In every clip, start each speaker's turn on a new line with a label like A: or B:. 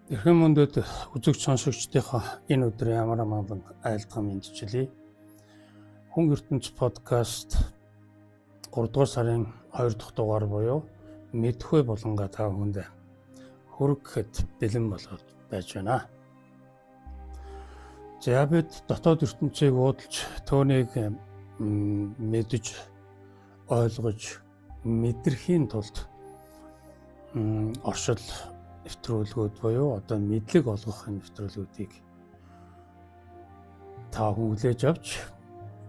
A: Эрхэм мөндөд үзэгч сонсогчдынхаа энэ өдрийн амар амгалан айлтган мэдчилье. Хүн ертөнц подкаст 3 дугаар сарын 2 дахь дугаар буюу мэдхүй болонгаа та бүхэнд хүргэхэд бэлэн болоод байж байна. За бид дотоод ертөнцийг уудалж түүнийг мэдж ойлгож мэдрэхийн тулд оршил нэвтрүүлгүүд буюу одоо мэдлэг олгох нэвтрүүлгүүдийг та хүлээж авч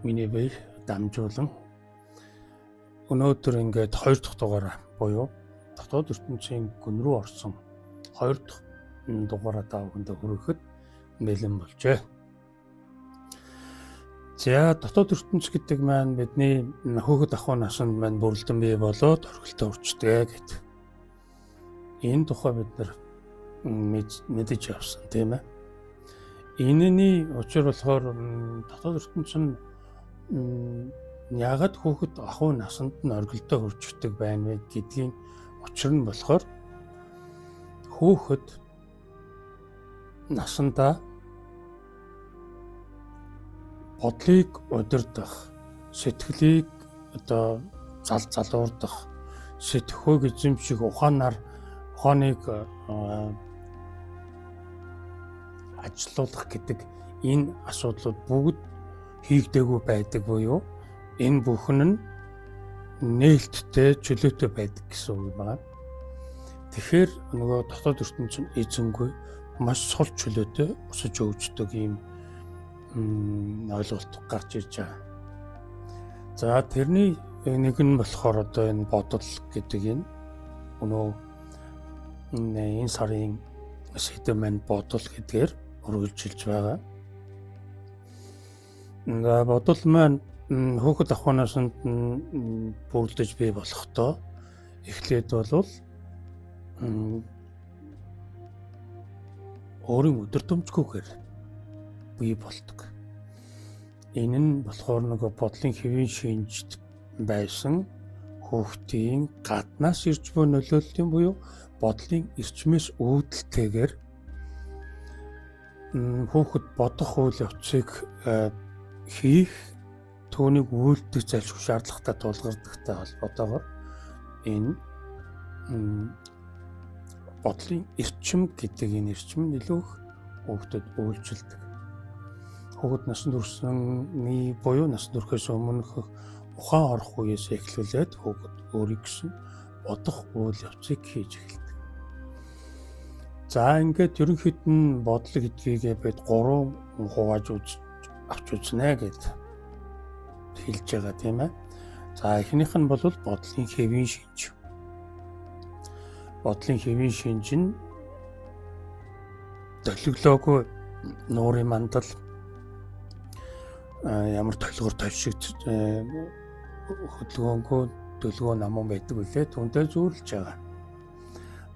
A: миний бие дамжуулан өнөөдөр ингээд 2 дахь дугаараа буюу дотоод ертөнцийн гүн рүү орсон 2 дахь дугаараа та бүхэнд хүргэхэд бэлэн болжээ. За дотоод ертөнц гэдэг маань бидний хөөхд ахуй насанд маань бүрэлдэн бий болоод орхилтой урчдаг гэдэг. Энэ тухай бид нар мэдэж авсан тийм ээ. Энэний учир болохоор дотоод ертөнц нь яагаад хөөхд ахуй насанд нь оргилдоо хурцдаг байна вэ гэдгийн учир нь болохоор хөөхд насандаа бодлыг удирдах, сэтгэлийг одоо залуурдах, сэтгэхүйг эзэмших ухааныг ажилуулах гэдэг энэ асуудлууд бүгд хийгдээгүй байдаг буюу энэ бүхэн нь нээлттэй чөлөөтэй байдаг гэсэн үг байна. Тэгэхээр нөгөө дотоод ертөнц нь эзэнгүй маш сул чөлөөтэй өсөж өвчдөг ийм ойлголт гарч ирж байгаа. За тэрний нэг нь болохоор одоо энэ бодол гэдэг энэ энэ сарын сэдэв маань бодол гэдгээр үргэлжилж байгаа. Бодол маань хөөхд ахуй насанд бүрдэж бий болохдоо эхлээд бол өөрийн өдөр томчгүйгээр бий болдог. Энэ нь болохоор нөгөө бодлын хэвийн шинжид байсан хүүхдийн гаднаас ирж буй нөлөөллийн буюу бодлын эрчмээс үүдэлтэйгээр хүүхэд бодох үйл явцыг хийх түүнийг үйлдэх зайлшгүй шаардлагатай тулгардагтай холбоотойгоор энэ бодлын эрчим гэдэг энэ эрчим нь илүү их хүүхдэд үйлчилдэг. Хүүхэд насанд хүрсний буюу насанд хүрэхээс өмнөх ухаан орох үеэс эхлүүлээд хүүхэд өөрийг гэсэн бодох үйл явцыг хийж эхэлдэг. За ингээд ерөнхийд нь бодол гэдгийг бид 3 хувааж авч үзнэ гэд хэлж байгаа тийм ээ. За эхнийх нь бол бодлын хэвийн шинж. Бодлын хэвийн шинж нь төлөвлөөгүй нуурын мандал ямар толгор товшигч хөдөлгөөнгүй төлөвлөгөө намун байдаг үлээ түүндээ зүйрлж байгаа.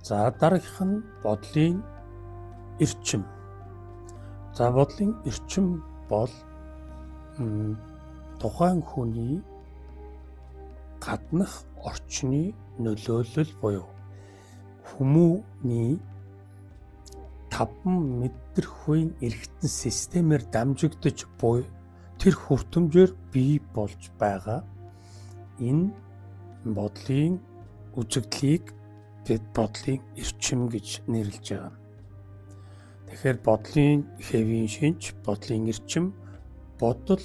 A: За дараагийнх нь бодлын эрчим. За бодлын эрчим бол тухайн хүний гаднах орчны нөлөөлөл буюу хүмүүний 5 мэдрэхүйн эргэтэн системээр дамжигдаж буй тэр хүртэмжээр бий болж байгаа энэ бодлын үзэгдлийг бид бодлын эрчим гэж нэрлэж байгаа. Тэгэхээр бодлын хэвийн шинж, бодлын эрчим, бодох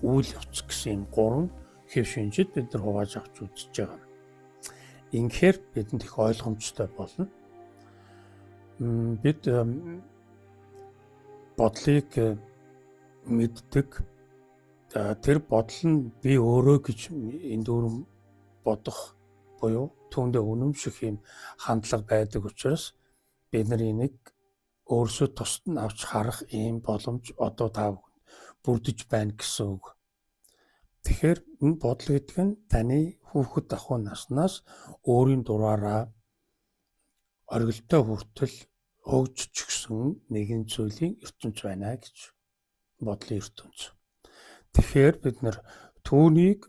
A: үйл явц гэсэн 3 хэв шинжид бид нар хувааж авч үзэж байгаа. Ингэхээр бидэнд их ойлгомжтой болно. Бид бодлыг мэддэг. Тэр бодол нь би өөрөө гэж энэ дүүрэн бодох буюу түүндээ үнэмших юм хандлага байдаг учраас бид нар энийг өөрсдөө тусад нь авч харах ийм боломж одоо та бүхэнд бүрдэж байна гэсэн үг. Тэгэхээр энэ бодол гэдэг нь таны хүүхэд ахуй наснаас өөрийн дураараа оргилдоо хүртэл хөгжчихсөн нэгэн зүйлийн ертөнц байна гэж бодлын ертөнц. Тэгэхээр бид нар түүнийг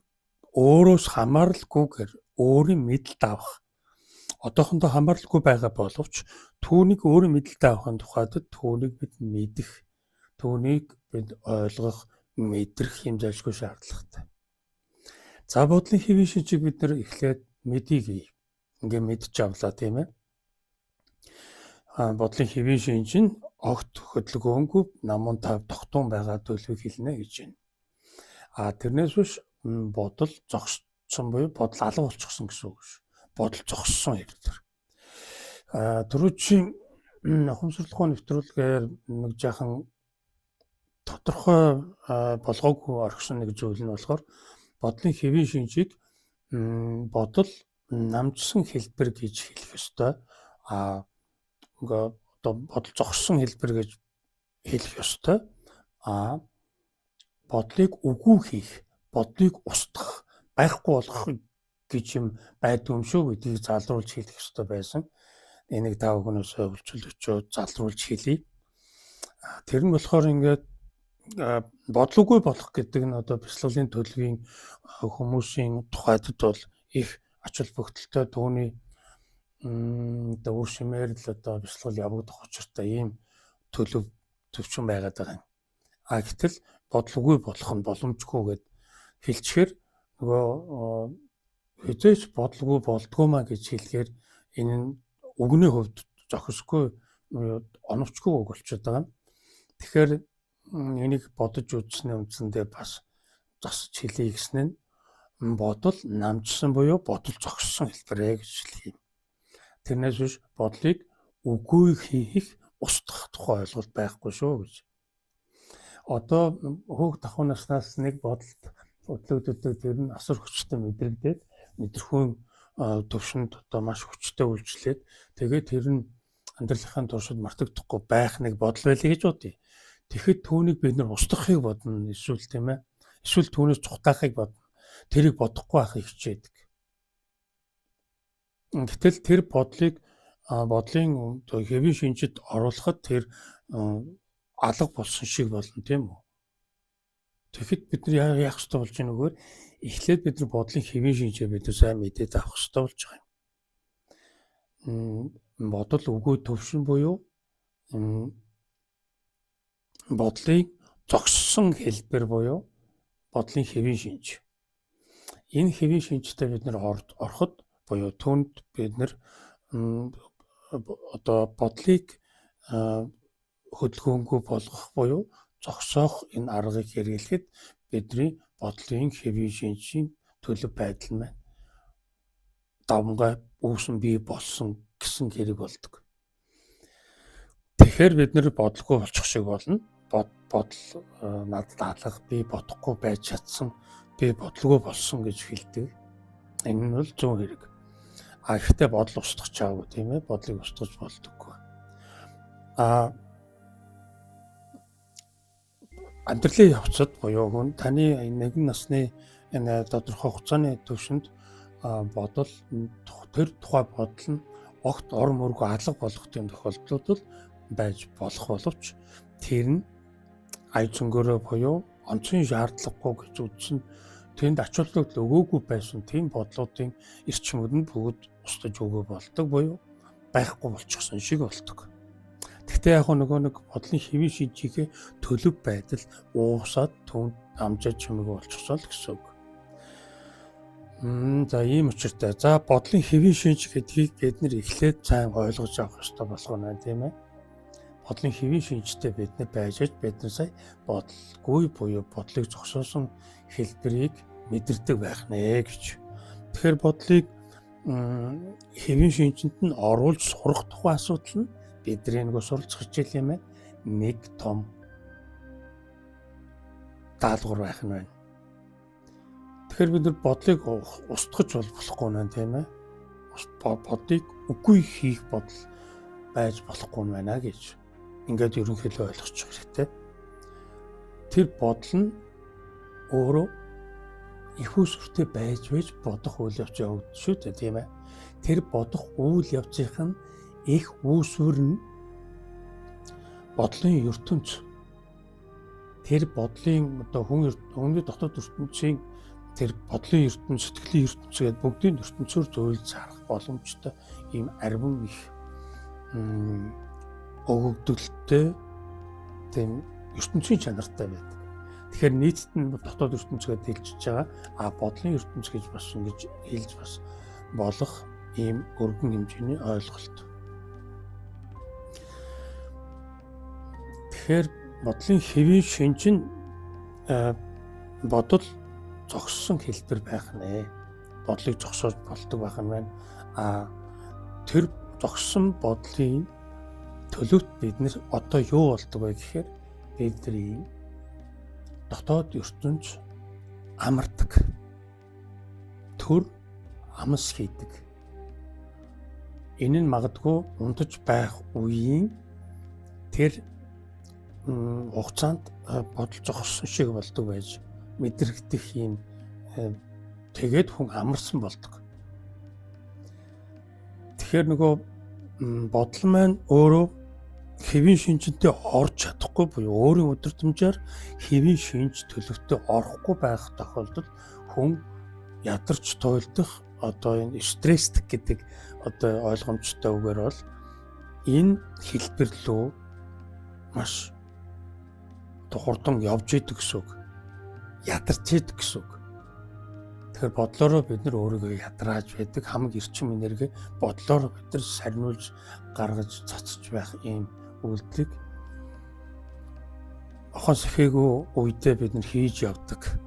A: өөрөөс хамааралгүйгээр өөрийн мэдэлд авах одоохондоо хамааралгүй байгаа боловч түүнийг өөрөө мэдлэлтэй авахын тухайд түүнийг бид мэдэх, түүнийг бид ойлгох, мэдрэх хэмжээшгүй шаардлагатай. За бодлын хэвийн шинжийг бид нэр эхлээд мэдийгий. Ингээ мэдж авлаа тийм ээ. Бодлын хэвийн шинж нь огт хөдөлгөөнгүй намун тав тогтун байгаа төлөвийг хэлнэ гэж байна. Тэрнээс биш бодол зогссон буюу бодол алга болчихсон гэсэн үг шүү. Бодол зогссон хэвээр. Түрүүчийн ухамсарлахуун нэвтрүүлгээр нэг жаахан тодорхой болгоогүй орхисон нэг зүйл нь болохоор бодлын хэвийн шинжийг бодол намжсан хэлбэр гэж хэлэх ёстой. Одоо бодол зогссон хэлбэр гэж хэлэх ёстой. Бодлыг үгүй хийх, бодлыг устгах, байхгүй болгох гэж юм байдгүй юм шүү гэдгийг залруулж хэлэх ёстой байсан. Энийг тав хүнээс өвчлөж залруулж хэлье. Тэр нь болохоор ингээд бодлоггүй болох гэдэг нь одоо бяцлаглалын төлөвийн хүмүүсийн тухайд бол их ач холбогдолтой түүний үр шимээр л одоо бяцлал явагдах учиртай ийм төвчөн байгаад байгаа юм. Гэтэл бодлоггүй болох нь боломжгүй гэд хэлчихээр нөгөө хизээч бодлоггүй болдгоо гэж хэлэхээр энэ нь үгний хувьд зохисгүй оновчгүй үг болчиход байгаа юм. Тэгэхээр энийг бодож үзснээ үндсэндээ бас засаж хэлье гэсэн нь бодол намжсан буюу бодол зогссон хэлбэрээ гэж хэлэх юм. Тэрнээс биш бодлыг үгүй хийх, устгах тухай ойлголт байхгүй шүү гэж. Одоо хүүхд ахуй наснаас нэг бодолд хөдлөгддөг тэр нь асар хүчтэй мэдрэгдээд мэдрэхүйн төвшөнд одоо маш хүчтэй үйлчлээд тэгээд тэр нь амьдралынхаа туршид мартагдахгүй байх нэг бодол байлаа гэж бодъё. Тэгэхэд түүнийг бид нар устгахыг бодно эсвэл тийм ээ. Эсвэл түүнээс цухтаахыг бодно. Тэрийг бодохгүй байхыг хичээдэг. Гэтэл тэр бодлыг бодлын хэвийн шинжид оруулахад тэр алга болсон шиг болно тийм үү. Тэгэхэд бид нар яах ёстой болж байгаа нөөр эхлээд бид нар бодлын хэвийн шинжээ бид сайн мэдээд авах ёстой болж байгаа юм. Бодол үгүй төвшин буюу бодлыг зогссон хэлбэр буюу бодлын хэвийн шинж. Энэ хэвийн шинжтэй бид нар ороход буюу түүнд бид нар одоо бодлыг хөдөлгөөнгүй болгох буюу зогсоох энэ аргыг хэрэглэхэд бидний бодлын хэвийн шинжийн төлөв байдал маань давмгай үүсэн бий болсон гэсэн хэрэг болдог. Тэгэхээр бид нар бодлого болчих шиг болно. Бодол надад алах, би бодохгүй байж чадсан, би бодлого болсон гэж хэлдэг. Энэ нь бол зөв хэрэг. Гэхдээ бодол устгах чаагүй тийм ээ, бодлыг устгаж болдоггүй. Амьдралын явцад буюу хүн таны нэгэн насны энэ тодорхой хугацааны төвшөнд бодол тэр тухай бодол нь огт ор мөргөө алга болгох тийм тохиолдлууд байж болох боловч тэр нь ая зөнгөөрөө буюу онцгой шаардлагагүй гэж үзсэн тэнд ач холбогдол өгөөгүй байсан тийм бодлуудын эрчмүүд нь бүгд устж өгөө болдог буюу байхгүй болчихсон шиг болдог. Гэхдээ яг нэг бодлын хэвийн шинжийнхээ төлөв байдал уусаад түн амжиж чимэг болчихсоо л гэсэн үг. За ийм учиртай. За бодлын хэвийн шинж гэдгийг бид нэр эхлээд сайн ойлгож авах хэрэгтэй болгоно тийм ээ. Бодлын хэвийн шинжтэй бид нар байж бид нар сая бодлгүй буюу бодлыг зогсоосон хэлбэрийг мэдэрдэг байх нэ гэж. Тэгэхээр бодлыг хэвийн шинжинд нь оруулж сурах тухай асуудал нь бидний нэг суралцах хичээл юм байна. Нэг том даалгавар байх нь байна. Тэгэхээр бид нар бодлыг устгаж болохгүй нэ тийм ээ. Бодлыг үгүй хийх бодол байж болохгүй юм байна гэж. Ингээд ерөнхийдөө ойлгочих хэрэгтэй. Тэр бодол нь өөрөө их усүртэй байж бодох үйл явц явагдаж шүү дээ тийм ээ. Тэр бодох үйл явцын их үүсвэр нь бодлын ертөнц. Тэр бодлын одоо хүний дотоод ертөнцийн тэр бодлын ертөнц, сэтгэлийн ертөнц гэдэг бүгдийн ертөнцөөр зөөлж харах боломжтой ийм арвин их өгөгдөлттэй тийм ертөнцийн чанартай байдаг. Тэгэхээр нийтэд нь дотоод ертөнцгээд хэлж байгаа бодлын ертөнц гэж бас ингэж хэлж бас болох ийм өргөн хэмжээний ойлголт. Тэгэхээр бодлын хэвийн шинж нь бодол зогссон хэлбэр байх нэ. Бодлыг зогсоож болдог байх юм байна. Тэр зогссон бодлын төлөвт бид нэр одоо юу болдог вэ гэхээр бидний дотоод ертөнц амардаг. Төр амс хийдэг. Энэ нь магадгүй унтаж байх үеийн тэр хугацаанд бодол зогссон шиг болдог байж мэдрэгдэх юм тэгээд хүн амарсан болдог. Тэгэхээр нөгөө бодол маань өөрөө хэвийн шинжтэй орж чадахгүй буюу өөрийн удирдамжаар хэвийн шинж төлөвтэй орохгүй байх тохиолдолд хүн ядарч туйлдах одоо энэ стресстэй гэдэг одоо ойлгомжтой үгээр бол энэ хэлбэр лөө маш хурдан явж идэг гэсэн үг. Ядарч идэг гэсэн үг. Тэгэхээр бодлороо бид нар өөрийгөө ядрааж байдаг хамаг эрчим энерги бодлороо бид нар сарниулж гаргаж цацж байх ийм үйлдэлийг ухаан сэхээгүй үедээ бид нар хийж явдаг.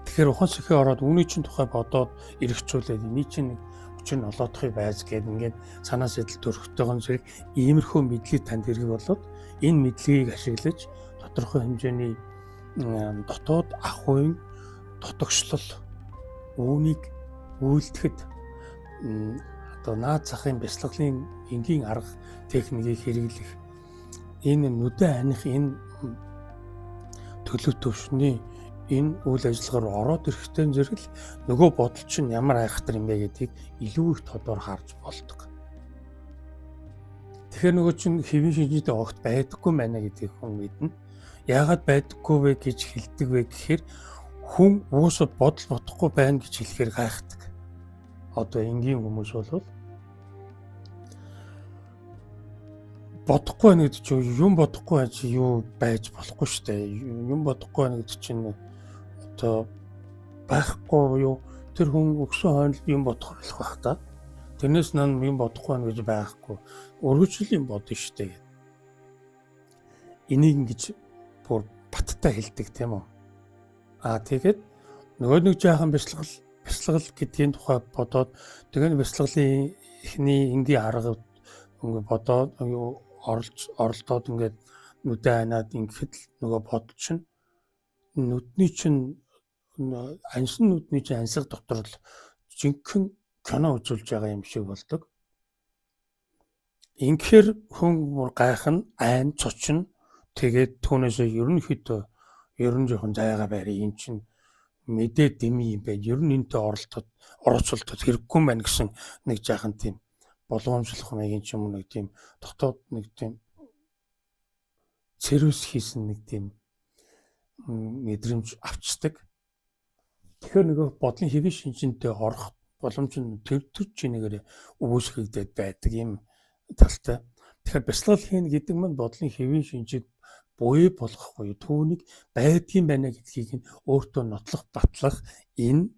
A: Тэгэхээр ухаан сэхээ ороод үүний чинь тухай бодоод эргцүүлээд эний чинь өчиг олоодохыг байз гэдэг ингээд санаа сэтэл төрөхтэйгэн зэрэг иймэрхүү мэдлэг танд хэрэг болоод энэ мэдлэгийг ашиглаж тодорхой хэмжээний дотоод ахуйн дотогшлол үүнийг үйлдэхэд одоо наад захын бяцлаглалын энгийн арга техникийг хэрэглэх энэ нүдэн аних энэ төлөв төвшний энэ үйл ажиллагаар ороод ирэхтэй зэрэг л нөгөө бодол чинь ямар айхтар юм бэ гэдгийг илүү их тодор харж болдог. Тэгэхээр нөгөө чинь хэвийн шинжтэй огт байдаггүй байна гэдгийг хүн мэднэ. Яагаад байдаггүй вэ гэж хэлдэг вэ гэхээр хүн уусаа бодол бодохгүй байна гэж хэлэхээр гайхдаг. Одоо энгийн хүмүүс бол бодохгүй байна гэдэг чинь юм бодохгүй байж юу байж болохгүй шүү дээ. Юм бодохгүй байна гэдэг чинь одоо байхгүй юу тэр хүн өгсөн хойно юм бодох болох байх та. Тэрнээс нан юм бодохгүй байна гэж байхгүй. Өргөжлийн бодно шүү дээ. Энийг ингэж бүр баттай хэлдэг тийм үү. Тэгээд нөгөө нэг жаахан бяцлагал гэдгийн тухай бодоод тэгээд бяцлаглалын эхний энгийн арга ингээд бодоод оролдоод ингээд нүдэн ханаад ингээд л нөгөө бодол чинь нүдний чинь ансан нүдний чинь ансаг дотор л жинхэнэ кино үзүүлж байгаа юм шиг болдог. Инхээр хүн бүр гайхна, айн цочно. Тэгээд түүнээсээ ерөнхийдөө жоохон зайгаа байрыг эн чинь мэдээ дэми юм байна. Ер нь энэтэй оролцолтод хэрэггүй юм байна гэсэн нэг жаахан тийм болгоомжлох маягийн ч юм уу нэг тийм дотоод нэг тийм цэрвс хийсэн нэг тийм мэдрэмж авчдаг. Тэгэхээр нөгөө бодлын хэвийн шинжтэй орох боломж нь төр чинээгээр үүсгэгдээд байдаг юм талтай. Тэгэхээр бяцлал хийн гэдэг нь бодлын хэвийн шинжийг буй болгохгүй түүнийг байдгийн байна гэдгийг нь өөртөө нотлох батлах энэ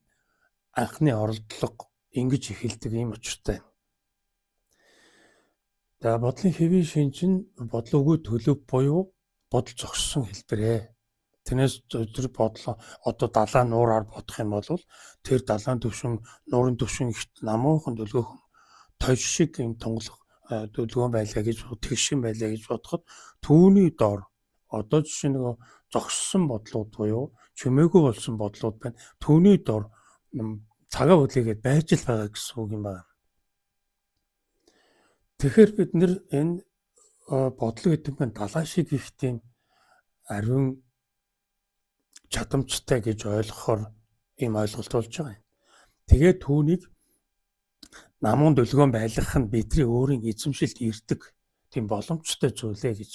A: анхны оролдлого ингэж эхэлдэг юм учиртай. За бодлын хэвийн шинж нь бодлоогүй төлөв буюу бодол зогссон хэлбэрээ. Тэрнээс тэр бодлоо одоо далаа нуураар бодох юм бол тэр далайн төвшин нуурын төвшин ихт намуухан дөлгөөхөн тойж шиг юм тунгалах дөлгөөн байлаа гэж тэгшин байлаа гэж бодоход түүний дор одоо жишээ нэг зогссон бодлууд буюу чимээгүй болсон бодлууд байна. Түүний дор цагаа хөдлөгээд байж л байгаа гэсэн үг юм байна. Тэгэхээр бид нэр энэ бодлого гэдэг нь далаа шиг их тийм ариун чадамжтай гэж ойлгохоор ийм ойлголт болж байгаа юм. Тэгээд түүнийг намун дөлгөөн байлгах нь бидний өөрийн эзэмшилд ирдэг тийм боломжтой зүйлээ гэж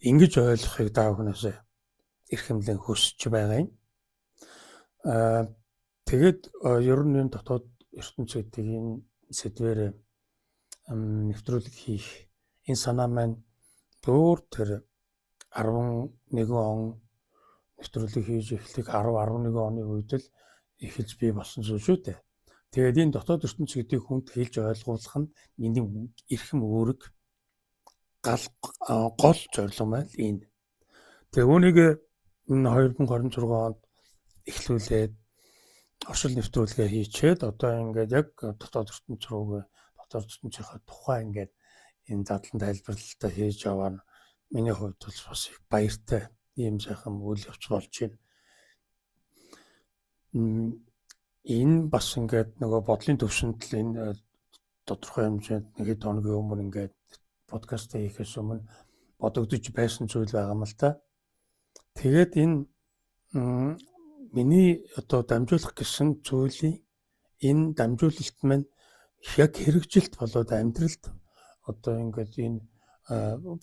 A: ингэж ойлгохыг даа хүнээс эрхэмлэн хүсэж байгаа юм. Тэгээд ер нь энэ дотоод ертөнц гэдэг энэ сэдвээр нэвтрүүлэг хийх энэ санаа маань бүр тэр 11 он нэвтрүүлэг хийж эхлэх 10-11 оны үед л эхэлж бий болсон зүйл шүү дээ. Тэгээд энэ дотоод ертөнц гэдгийг хүнд хэлж ойлгуулах нь миний эрхэм үүрэг гол зорилго маань энэ. Тэгээ үүнийг энэ 2026 онд эхлүүлээд оршил нэвтрүүлгээ хийчээд одоо ингээд яг дотоод ертөнц рүүгээ дотоод ертөнцийнхээ тухай ингээд энэ задлан тайлбарлалтаа хийж яваа нь миний хувьд бол бас их баяртай ийм сайхан үйл явц болж байна. Энэ бас ингээд нөгөө бодлын төвшөнд л энэ тодорхой хэмжээнд нэг хэд хоногийн өмнө ингээд подкаст хийхээс өмнө бодогдож байсан зүйл байгаа юм л та. Тэгээд энэ миний одоо дамжуулах гэсэн зүйлийн энэ дамжуулалт маань яг хэрэгжилт болоод амьдралд одоо ингээд энэ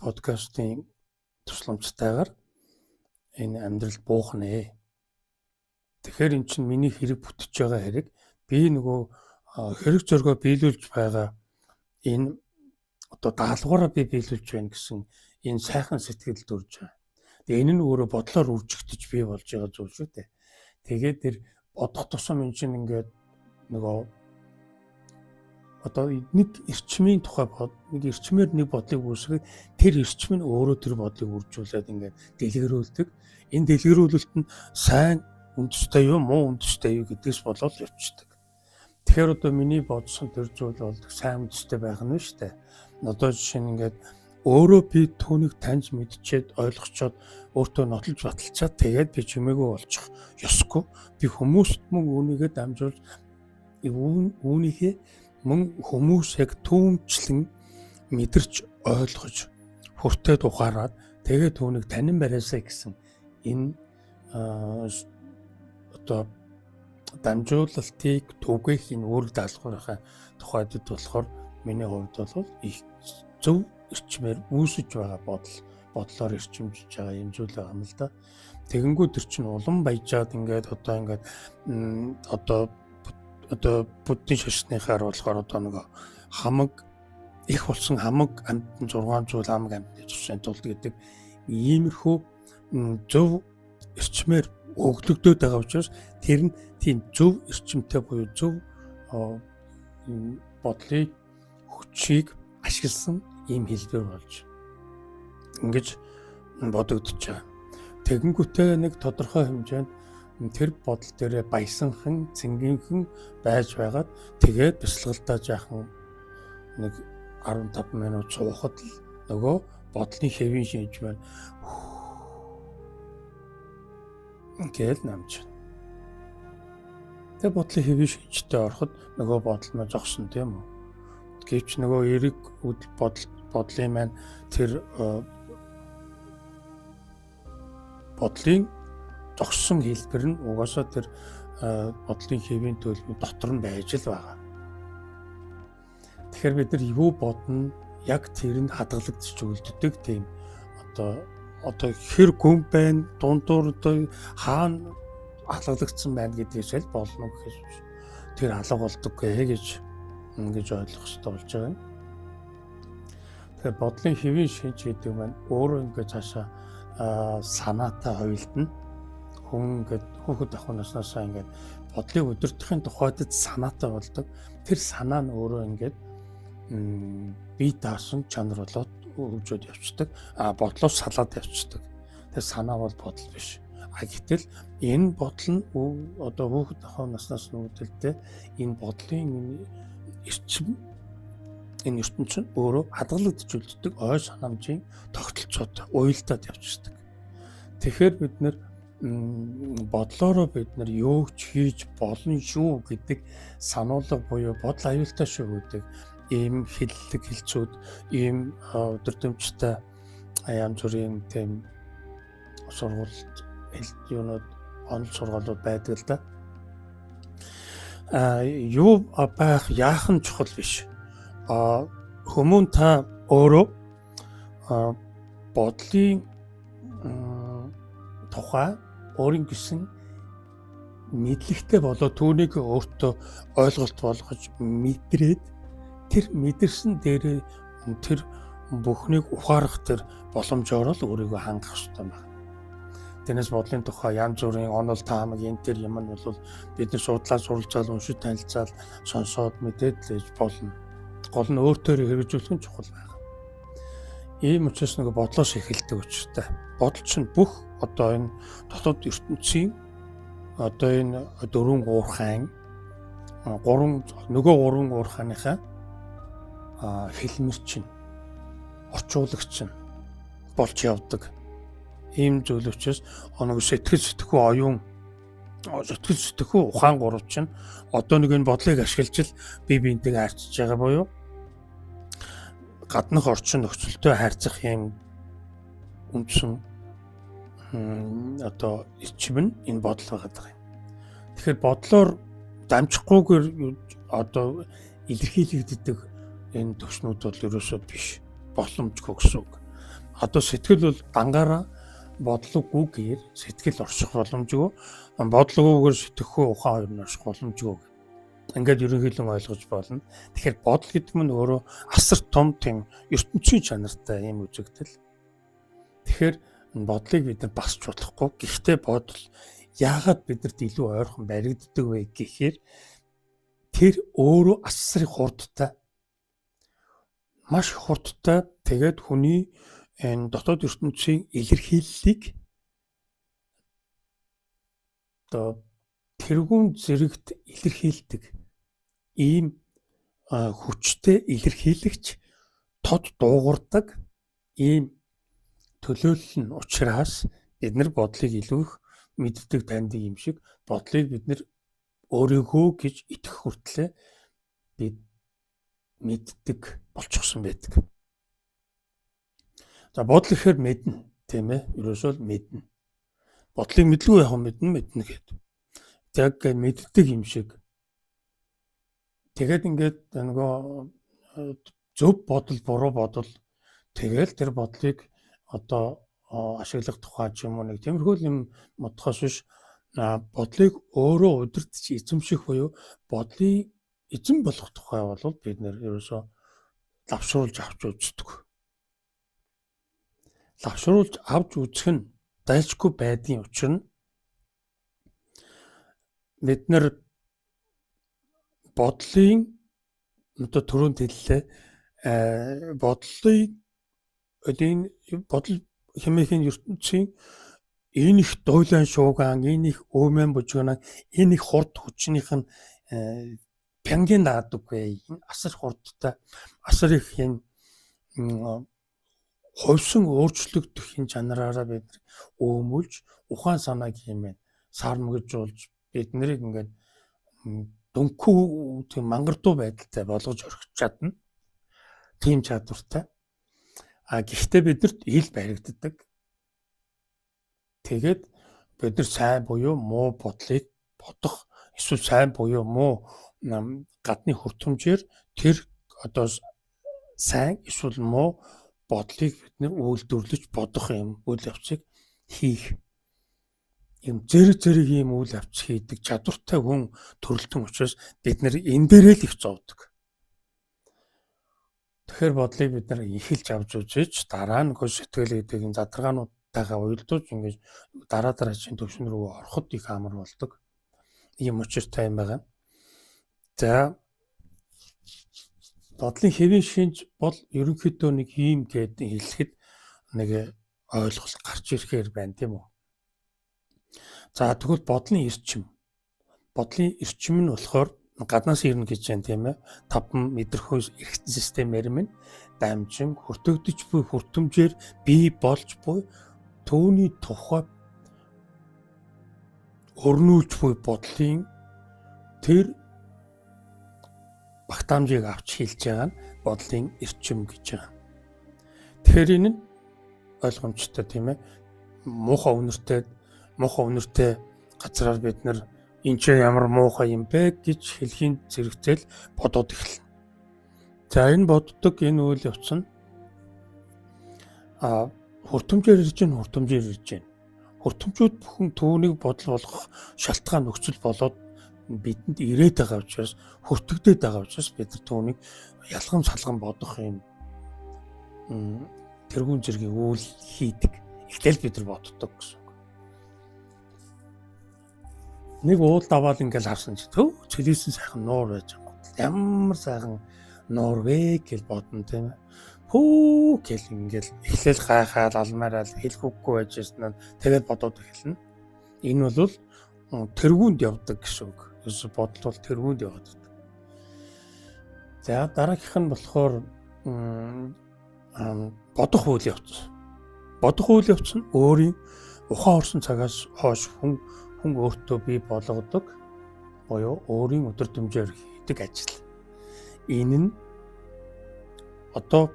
A: подкастын тусламжтайгаар энэ амьдралд буух нэ. Тэгэхээр эн чинь миний хэрэг бүтэж байгаа хэрэг би нөгөө хэрэг зоргоо биелүүлж байгаа энэ одоо даалгавраа би биелүүлж байна гэсэн энэ сайхан сэтгэл төрж байгаа. Тэгээ энэ нь өөрөө бодлоор үржигдэж бий болж байгаа зүйл шүү дээ. Тэгээд тэр бодох тусам энэ чинь ингээд нөгөө одоо нэг эрчмийн тухай нэг эрчмээр нэг бодлыг үүсгээд тэр эрчим нь өөрөө тэр бодлыг үржүүлээд ингээд дэлгэрүүлдэг. Энэ дэлгэрүүлэлт нь сайн үндэстэй юу, муу үндэстэй юу гэдгээс болоод явчихдаг. Тэгэхээр одоо миний бодсон тэр зүйл бол сайн үндэстэй байх нь шүү дээ. Одоо жишээ нь ингээд өөрөө би түүнийг таньж мэдчихэд ойлгочоод өөртөө нотолж баталчаад тэгээд би чимээгүй болчих ёсгүй. Би хүмүүст мөн үүнийгээ дамжуулж үүнийхээ мөн хүмүүс яг түүнчлэн мэдэрч ойлгож хүртээд ухаарад тэгээд түүнийг танин бариасаа гэсэн энэ одоо дамжуулалтыг түгээх энэ үүрэг даалгаврынхаа тухайд болохоор миний хувьд бол их зөв эрчмээр үүсэж байгаа бодлоор эрчимжиж байгаа юм зүйл байгаа юм л да. Тэгэнгүүт тэр чинь улам баяжаад ингээд одоо буддийн шашныхаар болохоор одоо нэг хамаг их болсон хамаг амьтан 6 зүйл хамаг амьтны туссан тулд гэдэг иймэрхүү зөв эрчмээр өглөгдөд байгаа учраас тэр нь тийм зөв эрчимтэй буюу зөв бодлыг хүчийг ашигласан ийм хэлбэр болж ингэж бодогдож байгаа. Тэгэнгүүтээ нэг тодорхой хэмжээнд тэр бодол дээрээ баясанхан, цэнгийнхэн байж байгаад тэгээд бясалгалдаа жаахан нэг 15 минут суухад л нөгөө бодлын хэвийн шинж маань ингээд намж. Тэгээд бодлын хэвийн шинжтэй ороход нөгөө бодол маань зогсон тийм үү? Гэвч нөгөө эрэг бодлын маань тэр бодлын зогссон хэлбэр нь угаасаа тэр бодлын хэвийн төлөвийн дотор нь байж л байгаа. Тэгэхээр бид нар юу бодно яг тэр нь хадгалагдчих үлддэг тийм одоо хэр гүн байна дундуур одоо хаана алгадагдсан байна гэдгээс л болно гэхээс биш. Тэр алга болдоггүй гэж ингэж ойлгох хэрэгтэй болж байгаа юм. Тэгэхээр бодлын хэвийн шинж гэдэг маань өөрөө ингээд цаашаа санаатай хоёулдна. Хүн ингээд хүүхэд ахуй наснаасаа ингээд бодлыг удирдахын тухайд санаатай болдог. Тэр санаа нь өөрөө ингээд бие даасан чанар болоод хөгжөөд явцдаг. Бодлоос салаад явцдаг. Тэр санаа бол бодол биш. Гэтэл энэ бодол нь одоо хүүхэд ахуй наснаас нүүдэлтэй энэ бодлын эрчим энэ ертөнц нь өөрөө хадгалагдж үлддэг ой санамжийн тогтолцоотой уялдаад явцдаг. Тэгэхээр бид нэр бодлороо бид нар юу ч хийж болно шүү гэдэг сануулга буюу бодол аюултай шүү гэдэг ийм хэллэг хэлцүүд ийм өдөртөмжтэй янз бүрийн тийм сургуульд юунууд онол сургуулиуд байдаг л да. Юу байх яах нь чухал биш. Хүмүүн та өөрөө бодлын тухай өөрийн гэсэн мэдлэгтэй болоо түүнийг өөртөө ойлголт болгож мэдрээд тэр мэдэрсэн дээрээ тэр бүхнийг ухаарах тэр боломжоор л өөрийгөө хангах хэрэгтэй байна. Тэрнээс бодлын тухай янз бүрийн онол таамаг энэ төр юм нь бол бид нар судлаад суралцаад уншиж танилцаад сонсоод мэдээд л болно. Гол нь өөртөө хэрэгжүүлэх нь чухал байна. Ийм учраас нэг бодлоос эхэлдэг учиртай. Бодол чинь бүх одоо энэ дотоод ертөнцийн одоо энэ дөрвөн уурхайн гурван уурхайныхаа хэлмэрчин орчуулагч нь болж явдаг. Ийм зүйл учраас нэг сэтгэл сэтгэхүй оюун сэтгэл сэтгэхүй ухаан гурав чинь одоо нэг энэ бодлыг ашиглаж бие биентэйгээ харьцаж байгаа буюу гаднах орчин нөхцөлтэй харьцах юм үндсэн одоо эрчим нь энэ бодол байгаа юм. Тэгэхээр бодлоор дамжихгүйгээр одоо илэрхийлэгддэг энэ төвшнүүд бол ерөөсөө биш боломжгүй гэсэн үг. Одоо сэтгэл бол дангаараа бодлоггүйгээр сэтгэл орших боломжгүй, бодлоггүйгээр сэтгэхүй ухаан хоёр нь орших боломжгүй. Ингээд ерөнхийдөө ойлгож болно. Тэгэхээр бодол гэдэг нь өөрөө асар том тийм ертөнцийн чанартай юм үзэгдэл. Тэгэхээр бодлыг бид нар басч болохгүй. Гэхдээ бодол яагаад бидэрт илүү ойрхон баригддаг вэ гэхээр тэр өөрөө асар их хурдтай. Маш хурдтай тэгээд хүний энэ дотоод ертөнцийн илэрхийллийг одоо тэргүүн зэрэгт илэрхийлдэг ийм хүчтэй илэрхийлэгч тод дуугардаг ийм төлөөлөл нь учраас бид нар бодлыг илүү их мэддэг таньдаг юм шиг бодлыг бид нар өөрийгөө гэж итгэх хүртлээр бид мэддэг болчихсон байдаг. За бодол ихээр мэднэ, тийм ээ? Ерөөсөө мэднэ. Бодлыг мэдлгүй яах вэ? Мэднэ гэдэг. Яг мэддэг юм шиг. Тэгээд ингээд нөгөө зөв бодол, буруу бодол тэгэл тэр бодлыг одоо ашиглах тухай ч юм уу нэг тиймэрхүү юм бодхоос биш бодлыг өөрөө удирдах эзэмших буюу бодлыг эзэн болох тухай бол бид нэр ерөөсөө лавшруулж авч үздэг. Лавшруулж авч үзэх нь дайлшгүй байдгийн учир нь бид нар бодлын одоо түрүүнд хэллээ бодлыг бодол хэмээхийн ертөнцийн энэ их дойлон шуугаан, энэ их өөмөн бужигнаа, энэ их хурд хүчнийх нь пянгийн даадаггүй асар хурдтай асар их юм хойсон өөрчлөгдөх энэ чанараараа бид өөмөлж ухаан санааг хэмээн сармгажуулж бид нарыг ингээд дөнхөө тийм мангардуу байдалтай болгож орхиж чадна. Тийм чадвартай. Гэхдээ бидэрт ил баригддаг. Тэгээд бид нар сайн буюу муу бодлыг бодох эсвэл сайн буюу муу гадны хүртэмжээр тэр одоо сайн эсвэл муу бодлыг бид нар үйлдвэрлэж бодох юм үйл явцыг хийх юм зэрэг ийм үйл явц хийдэг чадвартай хүн төрөлтөн учраас бид нар энэ дээрээ л их зовдөг. Тэгэхээр бодлыг бид нар эхэлж авч үзэж дараа нь сэтгэл гэдэг энэ задаргаануудтайгаа уялдуулж ингэж дараа дараагийн төвшин рүү ороход их амар болдог. Ийм учиртай юм байна. За бодлын хэвийн шинж бол ерөнхийдөө нэг ийм гэдэг хэлэхэд нэг ойлголт гарч ирэхээр байна тийм үү. За тэгвэл бодлын эрчим. Бодлын эрчим нь болохоор гаднаас ирнэ гэж байна тийм ээ. Таван мэдрэхүй эрхтэн системээр минь дамжин хүртэгдэж буй хүртэмжээр бий болж буй төвний тухай өрнүүлж буй бодлын тэр багтаамжийг авч хэлж байгаа нь бодлын эрчим гэж байгаа. Тэгэхээр энэ нь ойлгомжтой тийм ээ. Муухай үнэртэй газраар бид нар энэ ч ямар муухай юм бэ гэж хэлхийн зэрэгцээл бодоод эхэлнэ. За энэ боддог энэ үйл явц нь хүртэмжээр ирж байна. Хүртэмжүүд бүхэн түүнийг бодол болгох шалтгаан нөхцөл болоод бидэнд ирээд байгаа учраас хүртэгдээд байгаа учраас бид нар түүнийг ялгам салгам бодох юм тэрүүн зэргийн үйл хийдэг. Ихтэл бид нар боддог гэсэн. Нэг уул даваал ингээл харсан чи төв цэлээсэн сайхан нуур байж байгаа. Ямар сайхан нуур вэ гэж бодно тийм ээ. Хөө гэл ингээл эхлээл гайхаад алмаараа хэлэхгүй байж яснаа тэгээд бодоод эхэлнэ. Энэ бол тэргуунд явдаг гэсэн үг. Ерөөсө бодол бол тэргуунд яваад байдаг. За дараагийнх нь болохоор бодох үйл явц. Бодох үйл явц нь өөрийн ухаан орсон цагаас хойш хүн өөртөө бий болгодог буюу өөрийн өдөр төмжөөр хийдэг ажил. Энэ нь одоо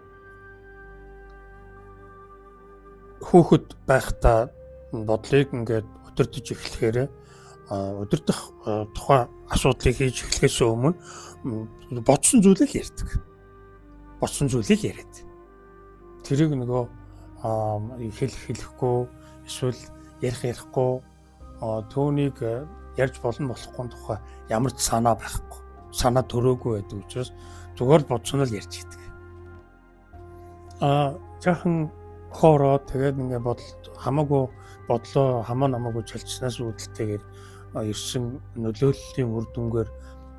A: хүүхэд байхдаа бодлыг ингээд удирдах эхлэхээр удирдах тухайн асуудлыг хийж эхлэхээс өмнө бодсон зүйлийг ярьдаг. Бодсон зүйлийг яриад. Тэрийг нөгөө хэлэхгүй эсвэл ярихгүй түүнийг ярьж болно болохгүй тухай ямар ч санаа байхгүй. Санаа төрөөгүй байдаг учраас зүгээр бодсон л ярьж идэг. Жаахан хоороо тэгээд ингээд хамаагүй бодлоо намаагүй чалчснаас үүдэлтэйгээр ирсэн нөлөөллийн үр дүнгээр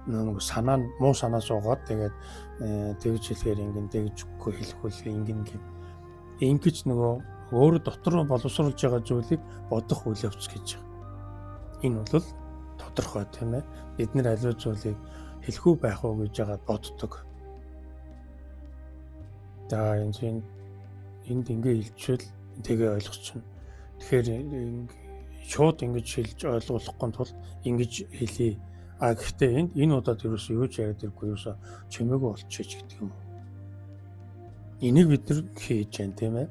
A: нэг санаа нь муу санаа суугаад тэгээд тэгж хэлэхээр тэгж үгүй хэлэхгүй ингэж нөгөө өөрөө дотор руу боловсруулж байгаа зүйлийг бодох үйл явц гэж байна. Энэ бол тодорхой тийм ээ. Бид нэр аливаа зүйлийг хэлэхгүй байх уу гэж байгаа боддог. За энд ингээ хэлчихвэл тэгээ ойлгочихно. Тэгэхээр шууд ингэж хэлж ойлгуулахгүй тул ингэж хэлье. Гэхдээ энэ удаад ерөөсөө юу ч яриад иргүй ерөөсөө чимээгүй болчихж гэдэг юм. Энийг бид нар хийж जैन тийм ээ.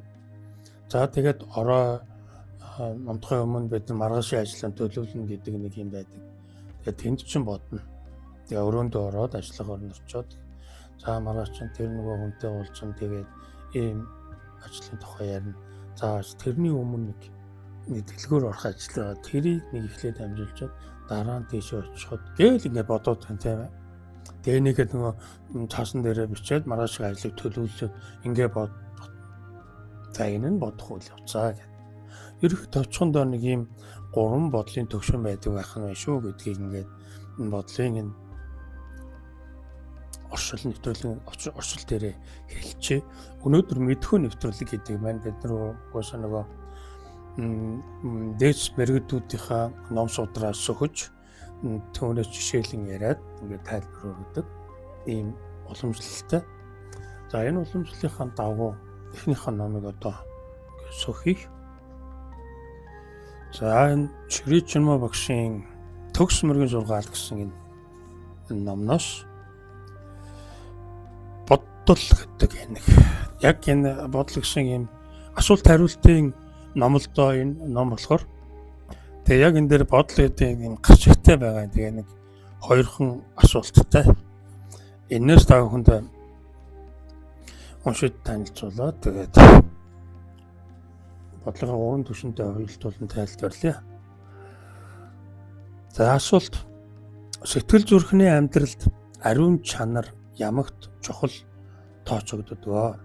A: За тэгээд орой онцгой өмнө бид нар маргаашийн ажлын төлөвлөнө гэдэг нэг юм байдаг. Тэгээд тэнд чинь бодно. Тэгээ өрөөндөө ороод ажиллагаар нь очиод за маргааш чинь тэр нөгөө хүнтэй уулзсан тэгээд ийм ажлын тухай ярина. За тэрний өмнө нэг дэлгүүр орох ажил байгаа. Тэрийг нэг ихлээд амжилчаад дараа нь тийшээ очиход гээл ингэ бодоод байна тийм ээ. Тэгээ нэгэд нөгөө цаасан дээрээ бичээд маргаашийн ажлыг төлөвлөж ингэ бод. За энэ нь бодох үйл явцаа гэдэг. Ерөнхий товчхондоо нэг ийм 3 бодлын төвшин байдаг байх нь шүү гэдгийг ингээд бодлын энэ оршил дээрээ хэлчихье. Өнөөдөр мэдхүү нэвтрүүлэг гэдэг маань бид нар угаасаа нөгөө дээш мэрэгдүүдийнхаа ном судраас сөхөж түүнээс жишээлэн яриад ингээд тайлбар өгдөг ийм уламжлалтай. За энэ уламжлалынхаа дагуу эхнийхээ номыг одоо сөхье. За энэ Ширээ Чүнмө багшийн Төгс мөргийн зургаал гэсэн энэ номноос бодол гэдэг нэг яг энэ бодол гэсэн юм асуулт хариултын ном л доо энэ ном болохоор тэгээ яг энэ дээр бодол гэдэг юм гарч ихтэй байгаа. Тэгээ нэг хоёрхан асуулттай. Энээс та бүхэнд уншиж танилцуулаад тэгээд бодлогын уран түвшинтэй хоёултуулан тайлбарлая. За асуулт. Сэтгэл зүрхний амьдралд ариун чанар ямагт чухал тооцогддог.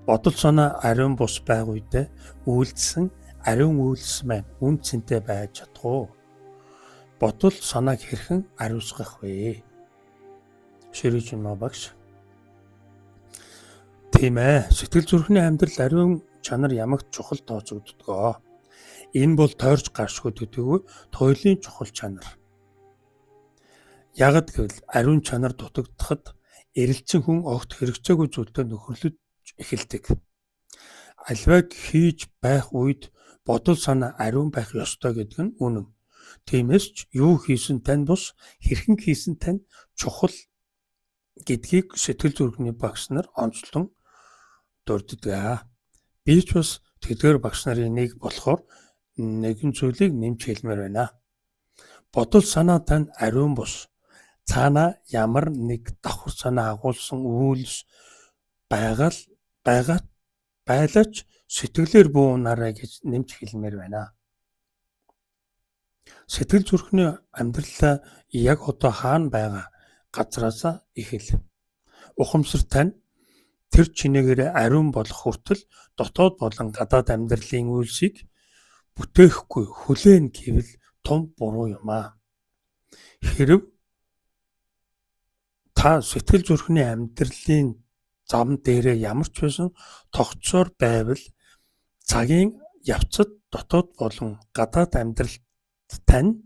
A: Бодол санаа ариун бус байг үедээ үйлдэлсэн ариун үйлс маань үн цэнтэй байж чадах уу? Бодол санааг хэрхэн ариусгах вэ? Ширээ Чүнмө багш. Тийм ээ. Сэтгэл зүрхний амьдрал ариун чанар ямагт чухал тооцогддог. Энэ бол тойрч гаршгүй төдийгүй туйлын чухал чанар. Ягд гэвэл ариун чанар дутагдахад эрэлцэн хүн огт хэрэгцээгүй зүйлтэй нөхөрлөж эхэлдэг. Альваг хийж байх үед бодол санаа ариун байх ёстой гэдэг нь үнэн. Тиймээс ч юу хийсэн тань бус хэрхэн хийсэн тань чухал гэдгийг сэтгэл зүрхний багш нар онцлон дурддаг. Би ч бас тэдгээр багш нарын нэг болохоор нэгэн зүйлийг нэмж хэлмээр байна. Бодол санаа тань ариун бус. Цаана ямар нэг давхар санаа агуулсан үйлс байгаа байлаач сэтгэлээр бүү унаарай гэж нэмж хэлмээр байна. Сэтгэл зүрхний амьдралаа яг одоо хаана байгаа газраас эхэл. Ухамсар тань тэр чинээгээр ариун болох хүртэл дотоод болон гадаад амьдралын үйлсийг бүтээхгүй хүлээн гэвэл том буруу юм аа. Хэрв та сэтгэл зүрхний амьдралын зам дээрээ ямар ч байсан тогтцоор байвал цагийн явцад дотоод болон гадаад амьдралд тань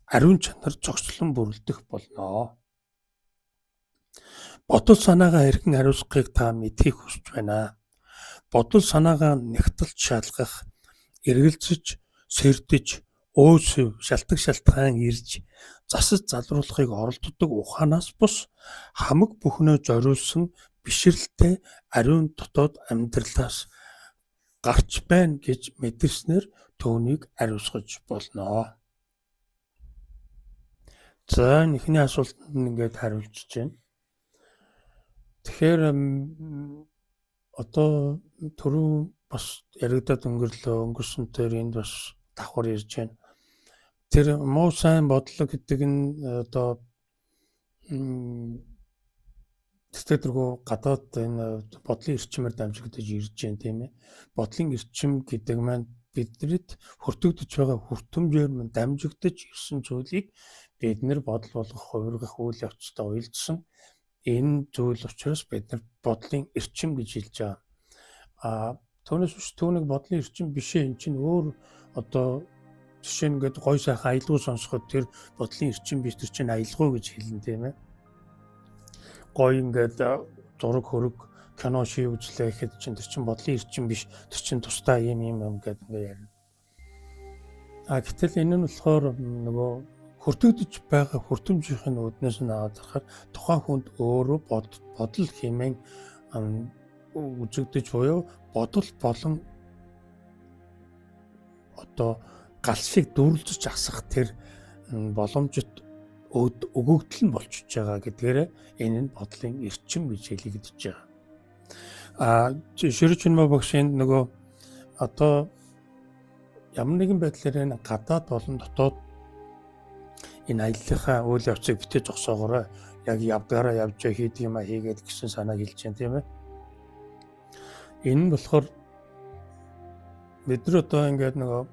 A: ариун чанар зогслон бүрэлдэх болно. Бодол санаагаа хэрхэн хариуцахыг та мэдхийг хүсэж байна. Бодол санаагаа нягтлж шалгах, эргэлзэж, сэрдэж, өөсөв, шалтгаан ирж, засаж залруулахыг оролддог ухаанаас бус хамаг бүхнөө зориулсан бишрэлтэй ариун дотоод амьдралаас гарч байна гэж мэдэрснээр түүнийг ариусгаж болно. За эхний асуултанд ингээд хариулж байна. Тэгэхээр одоо түрүү бас яригадад өнгөрсөн тэр энд бас давхар ирж байна. Тэр муу сайн бодлого гэдэг нь одоо тэтгэргүй гадаад энэ бодлын эрчимээр дамжигдаж ирж байна тийм ээ. Бодлын эрчим гэдэг маань бидэнд хүртэгдэж байгаа хүртэмжээр маань дамжигдаж ирсэн зүйлийг бид нэр бодол болгох, хувиргах үйл явцтай уялдсан энэ зүйл учраас бид нар бодлын эрчим гэж хэлж байгаа. Түүнээс биш түүнийг бодлын эрчим биш ээ. Энд чинь өөр одоо жишээ нь ингээд гой сайхан аялгау сонсоход тэр бодлын эрчим биш, тэр чинь аялгау гэж хэлнэ тийм ээ. Гой ингээд зураг хөрөг кино шив үзлээ гэхэд чинь тэр чинь бодлын эрчим биш, тэр чинь тусдаа юм ингээд ярина. Гэтэл энэ нь болохоор нөгөө хүртэгдэж байгаа хүртэмжийн үүднээс нь аваад харахаар тухайн хүнд өөрөө бодол хэмээн үзэгдэж буюу бодол болон одоо гал шиг дүрлжиж асах тэр боломжит өгөгдөл нь болчихж байгаа гэдгээр энэ нь бодлын эрчим гэж хэлэгдэж байгаа. Ширчинмо багшийн нөгөө одоо ямар нэгэн байдлаар энэ гадаад болон дотоод энэ аяллахаа үйл явцыг битээ зогсоогоорой. Яг явдгаараа явж хийдэг юм а хийгээд гэсэн санааг хэлж байна тийм ээ. Энэ нь болохоор бид нар одоо ингээд нөгөө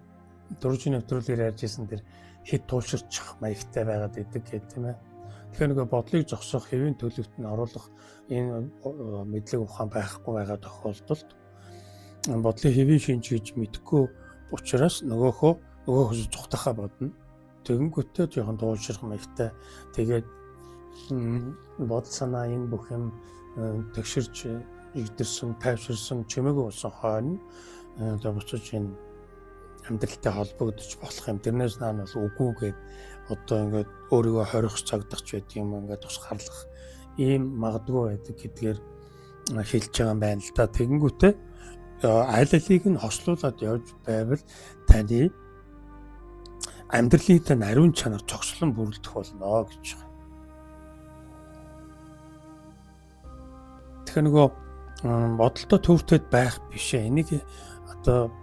A: дөрвийн нэвтрүүлгээр ярьжсэн тэр хэд туулширчих маягтай байгаад идэг гэх тийм ээ. Тэгэхээр нөгөө бодлыг зогсоох, хэвийн төлөвт нь оруулах энэ мэдлэг ухаан байхгүй байгаа тохиолдолд бодлын хэвийн шинж гэж мэдхгүй учраас нөгөөхөөс зүхтахаа бодно. Тэгэнгүүтээ жоохон туулширх маягтай тэгээд бодол санаа энэ бүх юм тэгширч игдэрсэн, тайвширсан чимээгүй болсон хойно одоо буцаж энэ амьдралтай холбогдож болох юм. Тэрнээс наан бол үгүй гээд одоо ингээд өөрийгөө хорих цагдагч байдаг юм ингээд тусгаарлах ийм магадгүй байдаг гэдгээр хэлж байгаа юм байна л да. Тэгэнгүүтээ аль алийг нь хослуулад явж байвал таны амьдралын тань ариун чанар цогцлон бүрэлдэх болно гэж байна. Тэгэхээр нөгөө бодолтой төвөртэй байх биш ээ. Энийг одоо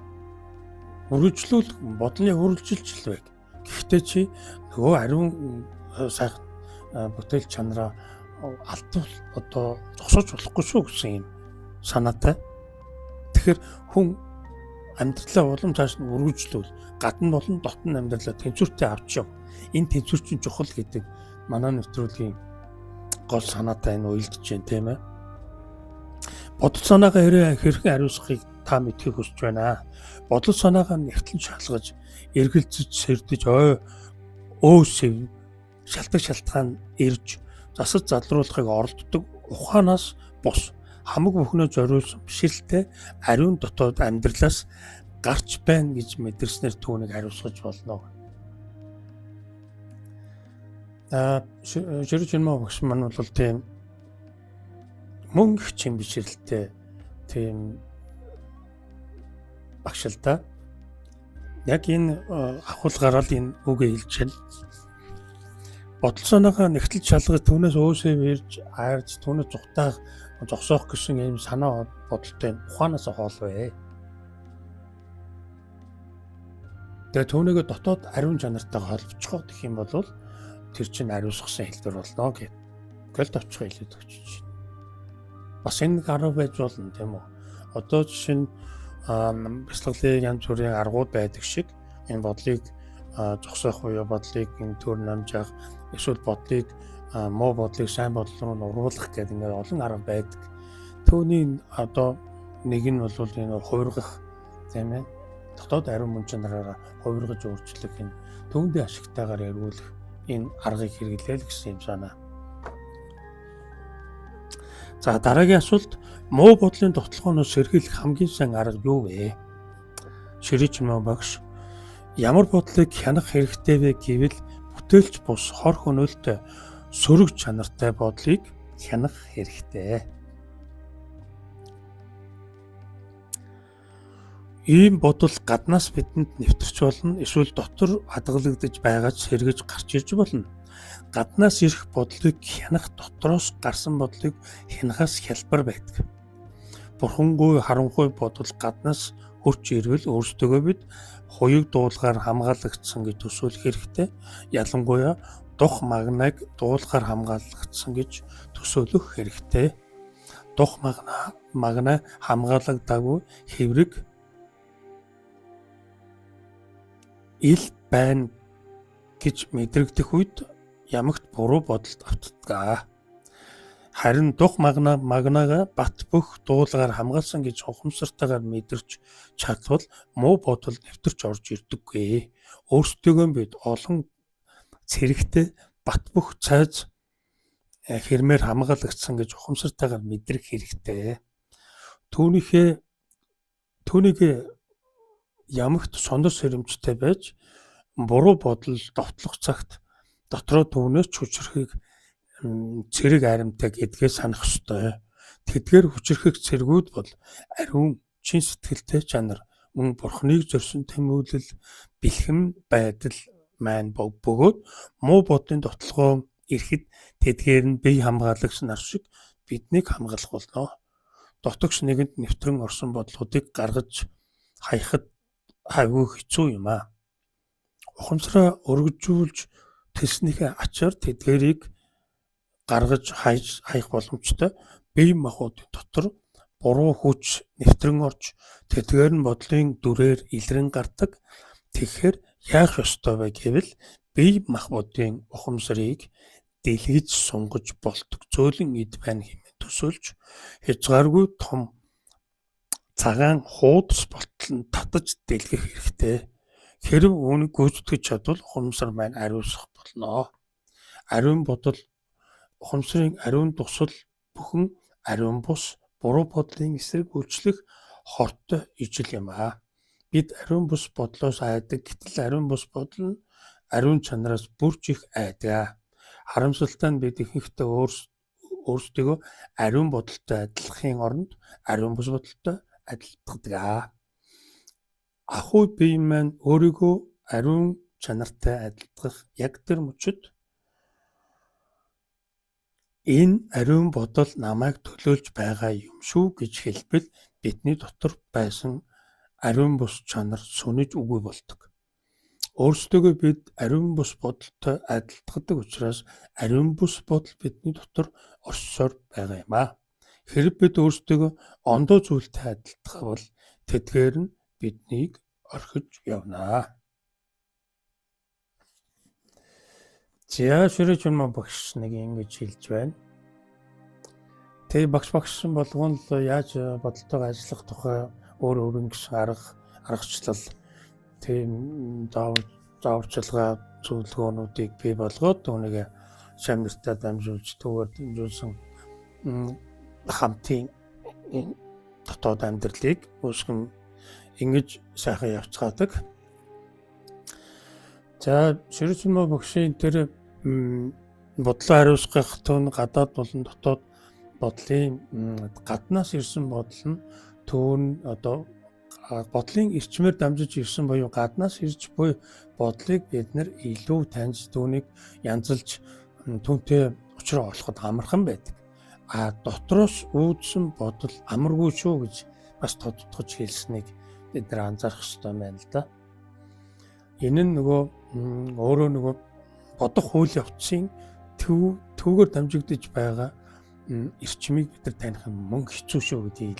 A: үргэлжлүүлэх бодлын үргэлжилжил байг. Гэхдээ чи нөгөө ариун сайхан бүтээл чанараа алдвал одоо зогсоож болохгүй шүү гэсэн юм санаатай. Тэгэхээр хүн амьдралаа улам цааш нь үргэлжлүүл, гадна болон дотн амьдралаа тэнцвэртэй авч яв. Энэ тэнцвэрчин чухал гэдэг манай нэвтрүүлгийн гол санаатай энэ уялдж байна тийм ээ. Бодол санаагаа хэрхэн хариуцахыг та мэдхийг хүсэж байна. Бодол санаагаа нэгтлэн шалгаж, эргэлзэж, сэрдэж, өөсөв, шалтгаан ирж, засаж залруулахыг оролддог ухаанаас бус хамаг бүхнөө зориулсан бишрэлтэй ариун дотоод амьдралаас гарч байна гэж мэдэрснээр түүнийг хариуцгаж болно. Ширчинмо багш маань бол тийм мөнгө чин бишрэлтэй тийм багш л да. Яг энэ ахуул гараад энэ үгээ хэлж байна. Бодол санаагаа нэгтлж шалгаж түүнээс өөсөө ирж, айрж, түүнээс зүхтаах зогсоох гэсэн ийм санаа бодолтой ухаанаас хоолвэ. Тэгээ түүнийгээ дотоод ариун чанартайгаа холбоцохоо гэх юм бол тэр чинь ариусгасан хэлбэр болно гэж товчхон хэлээд өгч байна. Бас энэ арга байж болно тийм үү? Одоо жишээ нь бяцлаглалын янз бүрийн аргууд байдаг шиг энэ бодлыг зогсоох буюу бодлыг энэ төр намжаах эсвэл бодлыг муу бодлыг сайн бодол руу оруулах гэдэг ингээд олон арга байдаг. Түүний одоо нэг нь бол энэ хувиргах тийм ээ. Дотоод ариун мөн чанараараа хувиргаж өөрчлөх энэ түүндээ ашигтайгаар яригуулах энэ аргыг хэрэглэе л гэсэн юм санаа. За дараагийн асуулт муу бодлын тогтолгооноос сэргийлэх хамгийн сайн арга юу вэ? Ширээч мөн багш ямар бодлыг хянах хэрэгтэй вэ гэвэл бүтээлч бус хор хөнөөлтөй сөрөг чанартай бодлыг хянах хэрэгтэй. Ийм бодол гаднаас бидэнд нэвтэрч болно эсвэл дотор хадгалагдаж байгаач сэргэж гарч ирж болно. Гаднаас ирэх бодлыг хянах дотроос гарсан бодлыг хянахаас хялбар байдаг. Бурхангүй харанхуй бодол гаднаас хурж ирвэл өөрсдөө бид хуйг дуулгаар хамгаалагдсан гэж төсөөлөх хэрэгтэй. Ялангуяа дух магнаг дуулгаар хамгаалагдсан гэж төсөөлөх хэрэгтэй. Дух магна хамгаалагдаагүй хэврэг ил байна гэж мэдрэгдэх үед ямагт буруу бодолд автдаг. Харин дух магнагаа бат бөх дуулгаар хамгаалсан гэж ухамсартайгаар мэдэрч чадвал муу бодол нэвтэрч орж ирдэггүй. Өөрсдөө бид олон цэрэгтэй бат бөх цайз хэрмээр хамгаалагдсан гэж ухамсартайгаар мэдрэх хэрэгтэй. Түүнийг ямагт сонор сэрэмжтэй байж буруу бодол довтлох цагт дотроо түүнээс хүчрэхийг цэрэг аримтай гэдгээ санах ёстой. Тэдгээр хүчрэхийг цэргүүд бол ариун чин сэтгэлтэй чанар мөн бурхныг зорьсон тэмүүлэл бэлхэм байдал маань бөгөөд муу бодлын дотлогоо ирэхэд тэдгээр нь бие хамгаалагч нар шиг биднийг хамгаалах болно. Дотогш нэгэнд нэвтрэн орсон бодлуудыг гаргаж хаяхад хайгүй хэцүү юм аа. Ухамсараа өргөжүүлж тэснийхээ ачаар тэдгэрийг гаргаж хаях боломжтой. Бие махбодын дотор буруу хүч нэвтрэн орж тэдгээр нь бодлын дүрээр илрэн гардаг. Тэгэхээр яах ёстой вэ гэвэл бие махбодын ухамсарыг дэлгэж сунгаж болдог зөөлөн эд байна хэмээн төсөөлж хязгааргүй том цагаан хуудас болтол нь татаж дэлгэх хэрэгтэй. Хэрв үүнийг гүйцэтгэж чадвал ухамсар маань ариусгах болно. Ариун бодол ухамсарын ариун тусал бүхэн ариун бус буруу бодлын эсрэг үйлчлэх хортой ижил юм аа. Бид ариун бус бодлоос айдаг гэтэл ариун бус бодол нь ариун чанараас бүрж их айдаг. Харамсалтай нь бид ихэнхдээ өөрсдөө ариун бодолтой адилхахын оронд ариун бус бодолтой адилтгадаг. Ахуй бие маань өөрийгөө ариун чанартай адилтгах яг тэр мөчид энэ ариун бодол намайг төлөөлж байгаа юм шүү гэж хэлбэл бидний дотор байсан ариун бус чанар сүнэж үгүй болдог. Өөрсдөө бид ариун бус бодолтой адилтгадаг учраас ариун бус бодол бидний дотор оршсоор байгаа юм аа. Хэрэг бид өөрсдөө ондоо зүйлтэй адилтгавал тэдгээр нь биднийг орхиж явнаа. За ширээч юм багш нэг ингэж хэлж байна. Тэг багш болгоно л яаж бодолтойгоо ажиллах тухай өөр гэсэн аргачлал тийм зааварчилгаа зөвлөгөөнүүдийг бий болгоод түүнийг шамнартаа дамжуулж түүгээр дамжуулсан хамтын дотоод амьдралыг үүсгэн ингэж сайхан явцгаадаг. За ширээч юм багшийн тэр бодлоо хариуцах тун гадаад болон дотоод бодлын гаднаас ирсэн бодол нь түүн одоо бодлын эрчмээр дамжиж ирсэн буюу гаднаас ирж буй бодлыг бид нэр илүү таньж түүнийг янзалж түүнтэй учраа олоход амархан байдаг. дотроос үүдсэн бодол амаргүй шүү гэж бас тодтогч хэлснийг бид нар анзаарах хэрэгтэй байна л да. Энэ нь өөрөө бодох үйл явцын төвөөр дамжигдж байгаа эрчмийг бид нар таних нь мөн хэцүү шүү гэдгийг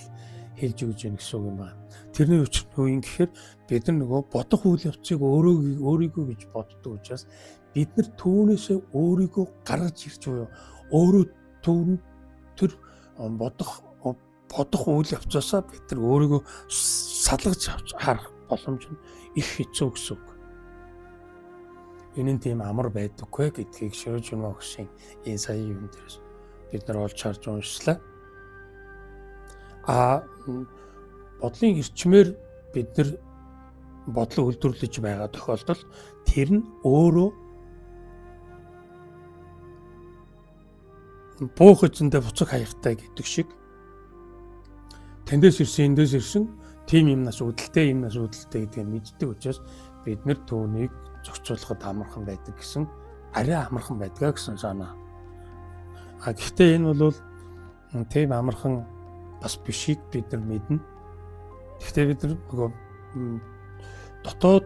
A: хэлж өгч яах гэсэн үг юм байна. Тэрний учир нь юу юм гэхээр бид нар бодох үйл явцыг өөрийгөө гэж боддог учраас бид нар түүнээсээ өөрийгөө гаргаж ирж буюу өөрөө тэр бодох үйл явцаасаа бид нар өөрийгөө салгаж харах боломж нь их хэцүү гэсэн үг. Энэ нь тийм амар байдаггүй гэдгийг Широжи Могшийн энэ сая юм дээрээс бид нар олж харж уншлаа. Бодлын эрчмээр бид нар бодлоо үйлдвэрлэж байгаа тохиолдолд тэр нь өөрөө буух эзэндээ буцаг хаягтай гэдэг шиг тэндээс ирсэн эндээс ирсэн тийм юмнаас үүдэлтэй гэдгийг мэддэг учраас бид нар түүнийг зохицуулахад амархан байдаг гэсэн арай амархан байдгаа гэсэн санаа. Гэхдээ энэ бол тийм амархан бас бишийг бид нар мэднэ. Гэхдээ бид нар дотоод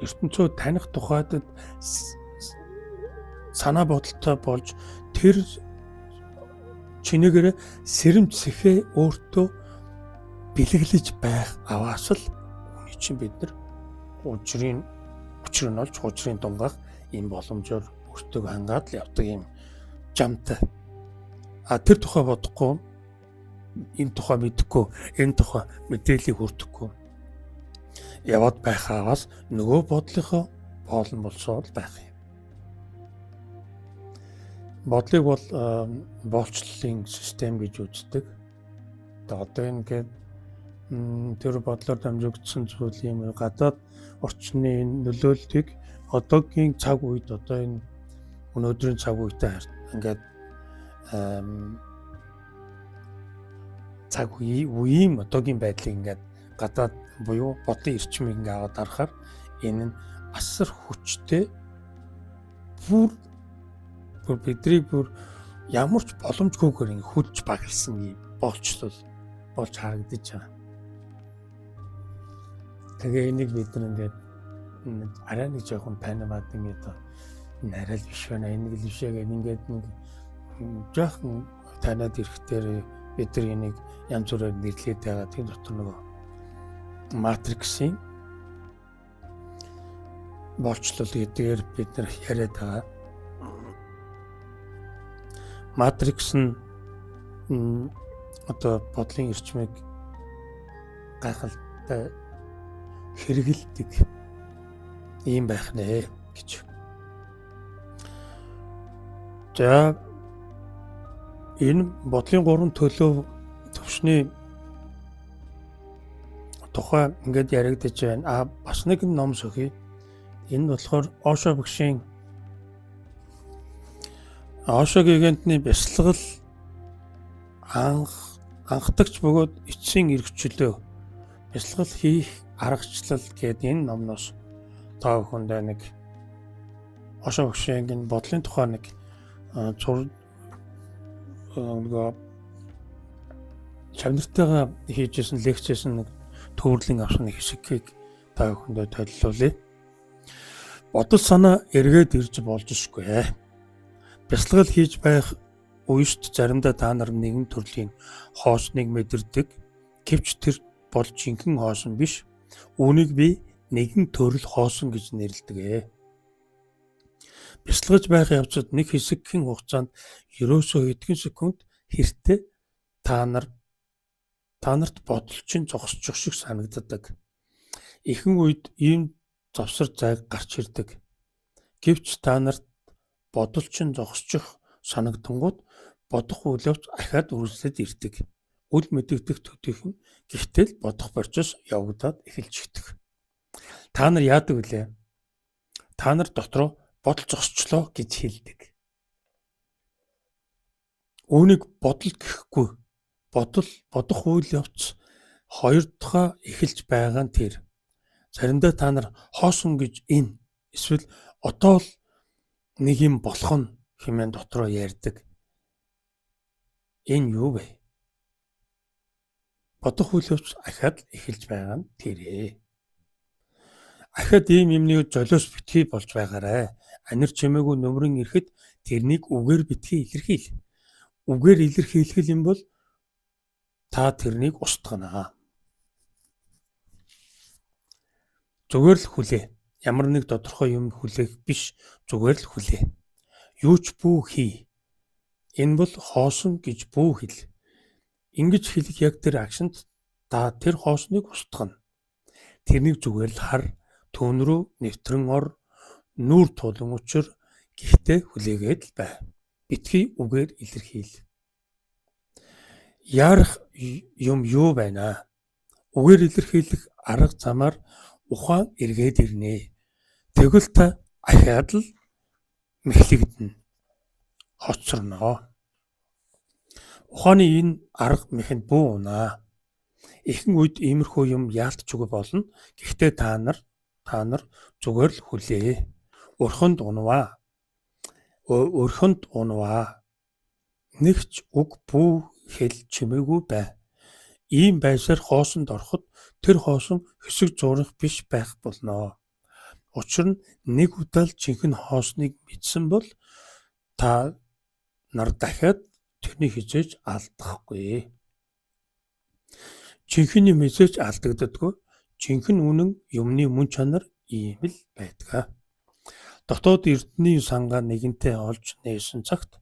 A: ертөнцөө таних тухайд санаа бодолтой болж тэр чинээгээр сэрэмж сэхээ өөртөө бэлэглэж байх аваас л үний чинь бид нар учир нь олж учрын дунгаах ийм боломжоор өөртөө хангаад л явдаг юм жамтай. Тэр тухай бодохгүй, энэ тухай мэдэхгүй, энэ тухай мэдээллийг хүртэхгүй яваад байхаас нөгөө бодлынхоо боолн болсоо л байх юм. Бодлыг бол боолчлолын систем гэж үздэг. Одоо ингээд тэр бодлоор дамжигдсан зүйл юм гадаад орчны нөлөөллийг одоогийн цаг үед энэ өнөөдрийн цаг үетэй ингээд цаг үеийн одоогийн байдлыг ингээд гадаад буюу бодлын эрчмийг ингээд аваад харахаар энэ нь асар хүчтэй бидний ямар ч боломжгүйгээр ингээд хүлж баглсан юм болчлол болж харагдаж байгаа. Тэгээ энийг бид нар ингээд арай нэг жоохон таньмаад ингээд энэ арай л биш байна. Энэ л биш яг ингээд жоохон танаад ирэхээр бид нар энийг янз бүрээр нэрлээд байгаа. Тэр дотор нөгөө матриксийн болчлол гэдгээр бид нар яриад байгаа. Матрикс нь одоо бодлын эрчмийг гайхалтай хэрэгэлдэг ийм байх нэ гэж. За энэ бодлын 3 төлөв төвшний тухай ингээд яригдаж байна. Бас нэг ном сөхий. Энэ болохоор Ошо багшийн Ошо гигантны бясалгал анхдагч бөгөөд эцсийн эрхчлөө бясалгал хийх аргачлал гэдэг энэ номноос та бүхэндээ нэг Ошо багшийн бодлын тухай нэг чавнартайгаа хийжсэн лекцээс нэг төвөрлөн авсан нэг хэсгийг та бүхэндээ төлөвлүүлье. Бодол санаа эргээд ирж болж шгүй. Бясалгал хийж байх үест заримдаа та нар нэгэн төрлийн хоосныг мэдэрдэг. Гэвч тэр бол жинхэнэ хоосон биш. Үүнийг би нэгэн төрөл хоосон гэж нэрлэдэг. Бясалгаж байх явцад нэг хэсэгхэн хугацаанд ерөөсөө хэдхэн секунд хэртээ та нарт бодолчин зогсчих шиг санагддаг. Ихэнх үед ийм завсар зайг гарч ирдэг. Гэвч та нарт бодолчин зогсчих санагдангууд бодох үйл явц ахаад үргэлжлээд ирдэг. Үл мэдэгдэх төдийхөн гэхдээ бодох процесс явагдаад эхэлж ирдэг. Та нар яадаг вүлээ? Та нар дотроо бодол зогсчлоо гэж хэлдэг. Үүнийг бодол гэхгүй. Бодох үйл явц хоёр дахь эхэлж байгаа нь тэр. Заримдаа та нар хоосон гэж энэ эсвэл одоо л нэг юм болох нь хэмээн дотроо ярьдаг. Энэ юу вэ? Бодох хүлээвч ахаад эхэлж байгаа нь тэрээ. Ахаад ийм юмны золиос битгий болж байгаарэ. Анир чимээгүй нөмрөн ирэхэд тэрнийг үгээр битгий илэрхийл. Үгээр илэрхийлэх юм бол та тэрнийг устгана. Зүгээр л хүлээ. Ямар нэг тодорхой юм хүлээх биш, зүгээр л хүлээ. Юу ч бүү хий. Энэ бол хоосон гэж бүү хэл. Ингэж хэлэх яг тэр акшнд та тэр хоосныг устгана. Тэрнийг зүгээр л хар, түүн рүү нэвтрэн ор, нүүр тулан учир гэхдээ хүлээгээд л бай. Битгий үгээр илэрхийл. Ярах юм юу байна? Үгээр илэрхийлэх арга замаар ухаан эргээд ирнэ. Тэгвэл та ахаад л мэхлэгдэнэ. Хоцорно. Ухааны энэ арга мэхэнд бүү унаа. Ихэнх үед иймэрхүү юм яалтч үгүй болно. Гэхдээ та нар зүгээр л хүлээ. Өрхөнд унваа. Нэгч үг бүү хэл чимээгүй бай. Ийм байсаар хоосонд ороход тэр хоосон хэсэг зурах биш байх болно. Учир нь нэг удаа жинхэнэ хоосныг мэдсэн бол та нар дахиад тэрнийг хизээж алдахгүй. Жинхэнэ юм хизээж алдагддаггүй. Жинхэнэ үнэн юмны мөн чанар ийм л байдаг. Дотоод эрдэнийн сангаа нэгэнтээ олж нээсэн цагт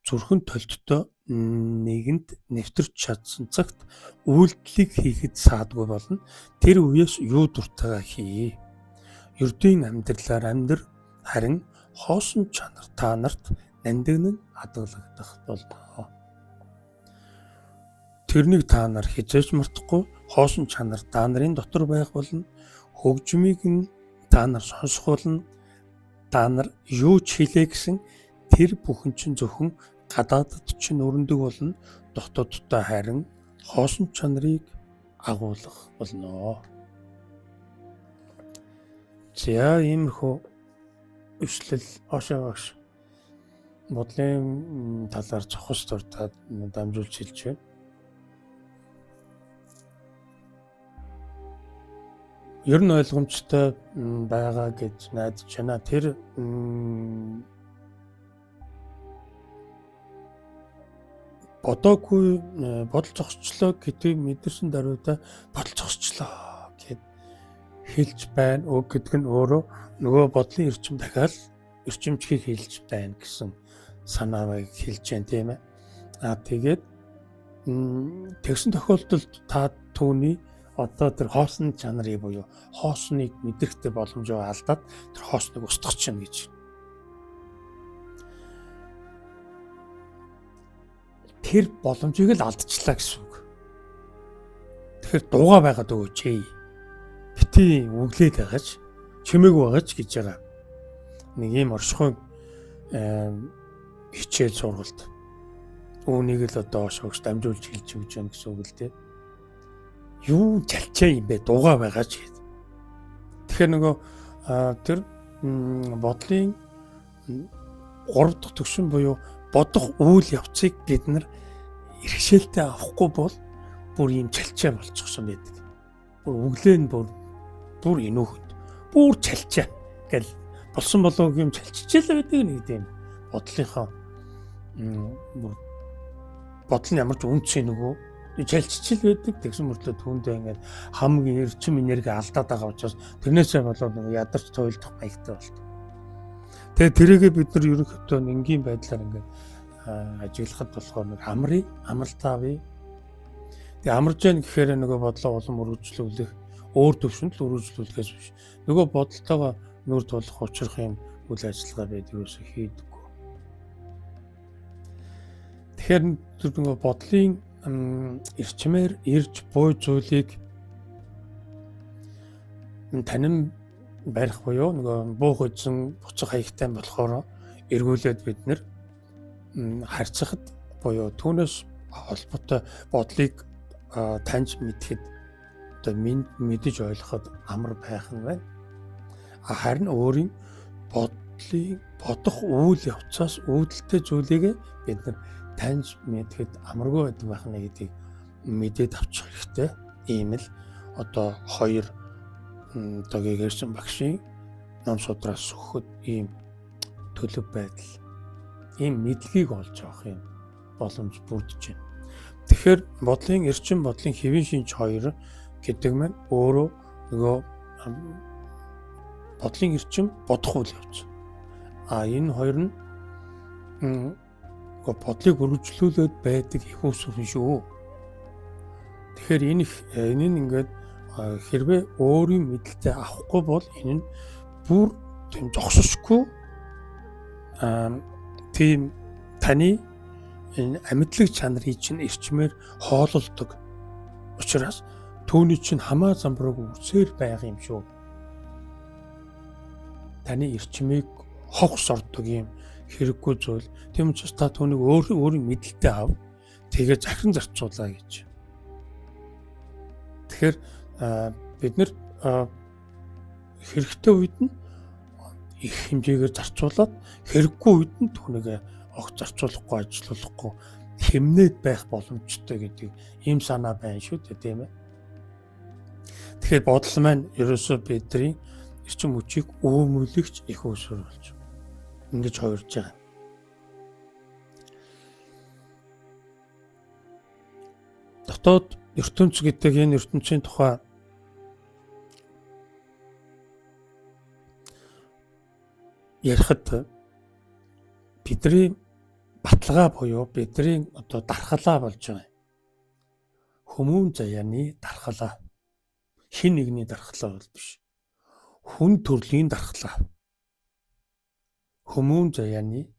A: зүрхэн толттой нэгэнд нэвтэрч чадсан цагт үйлдэлийг хийхэд саадгүй болно. Тэр үеэс юу дуртайгаа хий. Ердийн амьдралаар амьдр, харин хоосон чанар та нарт нандин хадгалагдах болно. Тэрнийг та нар хизээж мартахгүй. Хоосон чанар та нарын дотор байх болно. Хөгжмийг нь та нар сонсох болно. Та нар юу ч хийлээ гэсэн тэр бүхэн чинь зөвхөн гадаадд чинь өрнөдөг болно. Дотооддоо харин хоосон чанарыг агуулах болно. За иймэрхүү өшлөл ошоогш бодлын талаар цохос дуртад дамжуулж хэлж байна. Ер нь ойлгомжтой байгаа гэж найдаж байна. Тэр бодоогүй бодол зогсчлоо гэдэг мэдэрсэн даруйда бодол зогсчлоо гэд хэлж байна. Үг гэдэг нь өөрөө нөгөө бодлын эрчим дахиад эрчимчгийг хэлж байна гэсэн санааг хэлж байна тийм ээ. Тэгээд тэгсэн тохиолдолд та түүний одоо тэр хоосон чанарыг буюу хоосныг мэдрэхтэй боломжоо алдаад тэр хоосныг устгах чинь гэж. Тэр боломжийг л алдчихлаа гэсэн үг. Тэгэхээр дуугаа байгаад өгөөч ээ. Бити өглээд байгаач, чимээгүй байгаач гэж байгаа. Нэг юм оршихуйн хичээл сургалт. Үүнийг л одоо шогч дамжуулж хэлж өгч байна гэсэн үг л дээ. Юу чалчаа юм бэ? Дуугаа байгаач гэдэг. Тэгэхээр нөгөө тэр бодлын 3 дахь төвшин буюу бодох үйл явцыг бид нар иргэшээлтэй авахгүй бол бүр юм чалчаа болчихсон байдаг. Бүр өглөө нь бүр инүүхэд бүр чалчаа гэл болсон болов юм чалччихлаа гэдэг нэг тийм бодлынхаа бодол нь ямар ч үнцээ нөгөө чалччил байдаг тэгсэн мөртлөө түүндээ ингээд хамгийн эрчим энерги алдаад байгаа учраас тэрнээсээ болоод нэг ядарч туйлдах маягтай болдог. Тэгээ тэрийгээ бид нар ерөнхийдөө энгийн байдлаар ингээд ажиглахад болохоор нэг амралт авъя. Тэгээ амарж яах гэхээр нөгөө бодлоо улам өргөжлүүлэх өөр төвшөнд л өргөжлүүлэхээс биш. Нөгөө бодолтойгоо нүүр тулах учрах юм үйл ажиллагаа байдаг юусоо хийдэггүй. Тэгэхээр нөгөө бодлын эрчмээр ирж буй зүйлийг танин барих буюу нөгөө буух үзэн буцах хаягтай болохоор эргүүлээд бид нэр харьцахад буюу түүнээс холбоотой бодлыг таньж мэдхэд одоо мэдэж ойлгоход амар байх нь байна. Харин өөрийн бодлыг бодох үйл явцаас үүдэлтэй зүйлийг бид нар таньж мэдхэд амаргүй байдаг байна гэдгийг мэдээд авчих хэрэгтэй. Ийм л одоо хоёр одоо гэрсэн багшийн ном судраас өгөхөд ийм төлөв байдал, ийм мэдлэгийг олж авах юм боломж бүрдэж байна. Тэгэхээр бодлын эрчим, бодлын хэвийн шинж хоёр гэдэг маань өөрөө нөгөө бодлын эрчим, бодох үйл явц. Энэ хоёр нь бодлыг үргэлжлүүлээд байдаг их усүр шүү. Тэгэхээр энэ нь ингээд хэрвээ өөрийн мэдлэлтэй авахгүй бол энэ нь бүр тийм зогсошгүй тийм таны энэ амьдлаг чанарыг чинь эрчмээр хоололдог учраас түүний чинь хамаа замбараг үсээр байгаа юм шүү. Таны эрчмийг хогс ордог юм хэрэггүй зүйл. Тийм учраас та түүнийг өөрийн мэдлэлтэй ав. Тэгээ захин зарцуулаа гэж. Тэгэхээр бид нар хэрэгтэй үед нь их хэмжээгээр зарцуулаад хэрэггүй үед нь түүнийг огт зарцуулахгүй, ажиллуулахгүй хэмнээд байх боломжтой гэдэг ийм санаа байна шүү дээ, тийм ээ. Тэгэхээр бодол маань ерөөсөө бидний эрчим хүчийг өөмөлөгч их усур болж ингэж хоёрж байгаа. Дотоод ертөнц гэдэг энэ ертөнцийн тухай ярихад бидний баталгаа буюу бидний одоо дархлаа болж байгаа. Хүмүүн заяаны дархлаа. Хин нэгний дархлаа бол биш. Хүн төрлийн дархлаа. Хүмүүн заяаны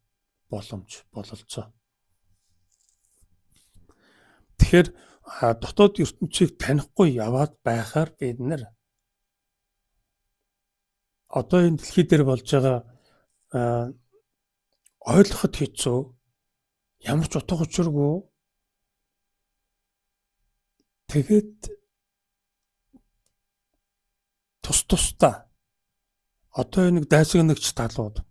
A: боломж, бололцоо. Тэгэхээр дотоод ертөнцийг танихгүй яваад байхаар бид нар одоо энэ дэлхий дээр болж байгаа ойлгоход хэцүү, ямар ч утга учиргүй тэгээд тусдаа одоо нэг дайсагнагч талууд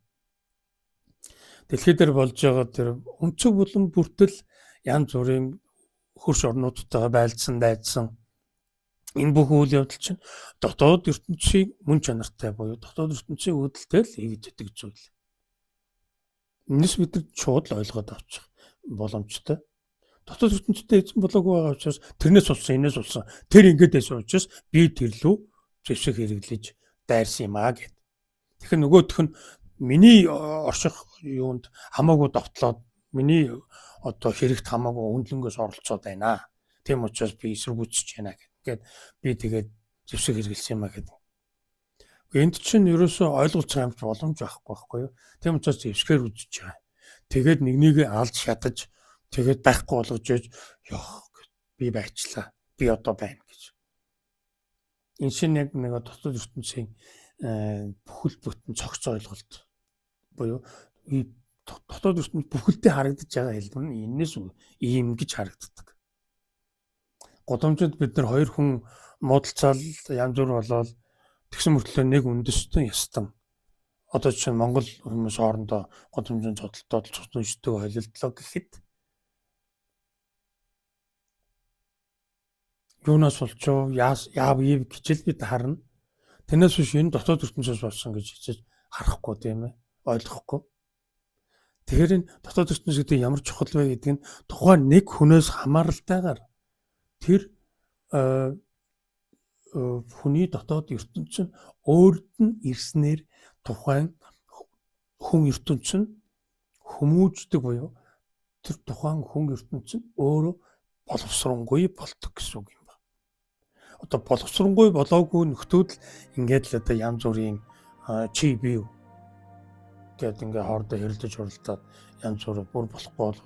A: дэлхий дээр болж байгаа тэр өнцөг болон бүртэл янз бүрийн хөрш орнуудтайгаа байлдсан энэ бүх үйл явдал чинь дотоод ертөнцийн мөн чанартай буюу дотоод ертөнцийн үүдэлтэй л хийгддэг зүйл. Энэс бид нар шууд ойлгоод авчих боломжтой. Дотоод ертөнцтэй эзэн болоогүй байгаа учраас тэрнээс болсон, энэс болсон. Тэр ингэдэж учраас би тэр лүү зэвсэг хэрэглэж дайрсан юм аа гэд. Тэгэхээр нөгөөх нь миний орших юунд хамаагүй довтлоод миний одоо хэрэгт хамаагүй үнэлэнгөөс оролцоод байна. Тийм учраас би эсэргүүцэж байна гэд би тэгээд зэвсэг хэрэглэсэн юм аа гэд. Энд чинь ерөөсөө ойлгуулж байгаа юм чи боломж байхгүй юу? Тийм учраас зэвсгээр үзэж байгаа. Тэгээд нэгнийг алж шатаж тэгээд байхгүй болгож яж би байчлаа. Би одоо байна гэж. Энэ чинь яг нэг дотоод ертөнцийн бүхэл бүтэн цогц ойлголт буюу дотоод ертөнд бүхэлдээ харагдаж байгаа хэлбэр нь энэс ийм гэж харагддаг. Годомжинд бид нар хоёр хүн муудалцаал янз бүр болоод тэгсэн мөртлөө нэг үндэстэн ястан одоо чинь Монгол хүмүүс хоорондоо годомжинд зодтолтод цуцнжтэй холилдлоо гэхэд юунаас болчоо яав ив гэж л бид харна. Тэрнээс биш энэ дотоод ертөнцөөс болсон гэж хэлж харахгүй тийм ээ, ойлгохгүй. Тэгэхээр энэ дотоод ертөнц гэдэг ямар чухал вэ гэдэг нь тухайн нэг хүнээс хамааралтайгаар тэр хүний дотоод ертөнц нь өөрт нь ирснээр тухайн хүн ертөнц нь хүмүүждэг буюу тэр тухайн хүн ертөнц нь өөрөө боловсронгүй болдог гэсэн үг юм ба. Одоо боловсронгүй болоогүй нөхдүүд л ингээд л одоо янз бүрийн чи би юу гэдэг ингээ хоорондоо хэрэлдэж уралдаад янз бүр болохгүй бол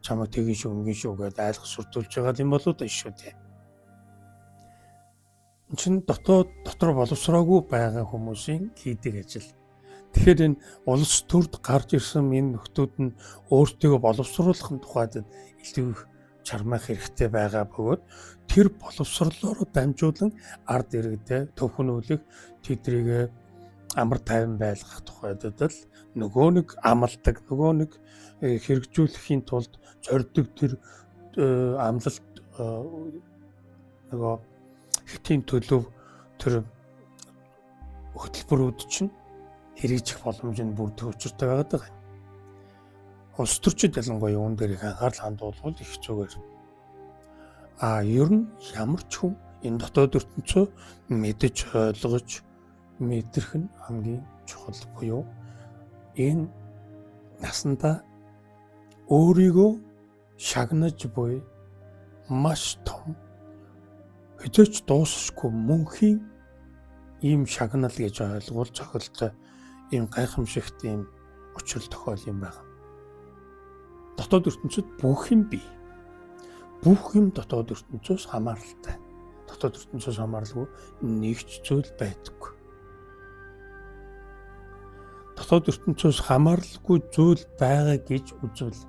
A: чамайг тгий шүү ингийн шүү гэдээ айлгаж сүрдүүлж байгаа юм болоо да шүү дээ. Энд чинь дотор боловсроогүй байгаа хүмүүсийн хийдэг ажил. Тэгэхээр энэ улс төрд гарч ирсэн энэ нөхдүүд нь өөртөө боловсруулахын тухайд илүү их чармаах хэрэгтэй байгаа бөгөөд тэр боловсрлоор дамжуулан ард иргэдэд төвхнүүлэх тэдрийг амар тайван байлгах тухайд л нөгөө нэг амлдаг, нөгөө нэг хэрэгжүүлэхийн тулд зорддог тэр амлалт нөгөө хэтийн төлөв тэр хөтөлбөрүүд чинь хэрэгжих боломж нь бүрдэх учиртай байгаа. Улс төрчид ялангуяа юун дээр их анхаарал хандуулвал их зүгээр. Ер нь ямар ч хүн энэ дотоод ертөнцөө мэдэж ойлгож мэдрэх нь хамгийн чухал буюу энэ насандаа өөрийгөө шагнаж буй маш том хэзээч дуусахгүй мөнхийн ийм шагнал гэж ойлгуул цохилтой ийм гайхамшигт ийм учрал тохиол юм байна. Дотоод ертөнцид бүх юм бий. Бүх юм дотоод ертөнцөөс хамааралтай. Дотоод ертөнцөөс хамааралгүй нэгч зүйл байдаггүй. Дотоод ертөнцөөс хамааралгүй зүйл байгаа гэж үзвэл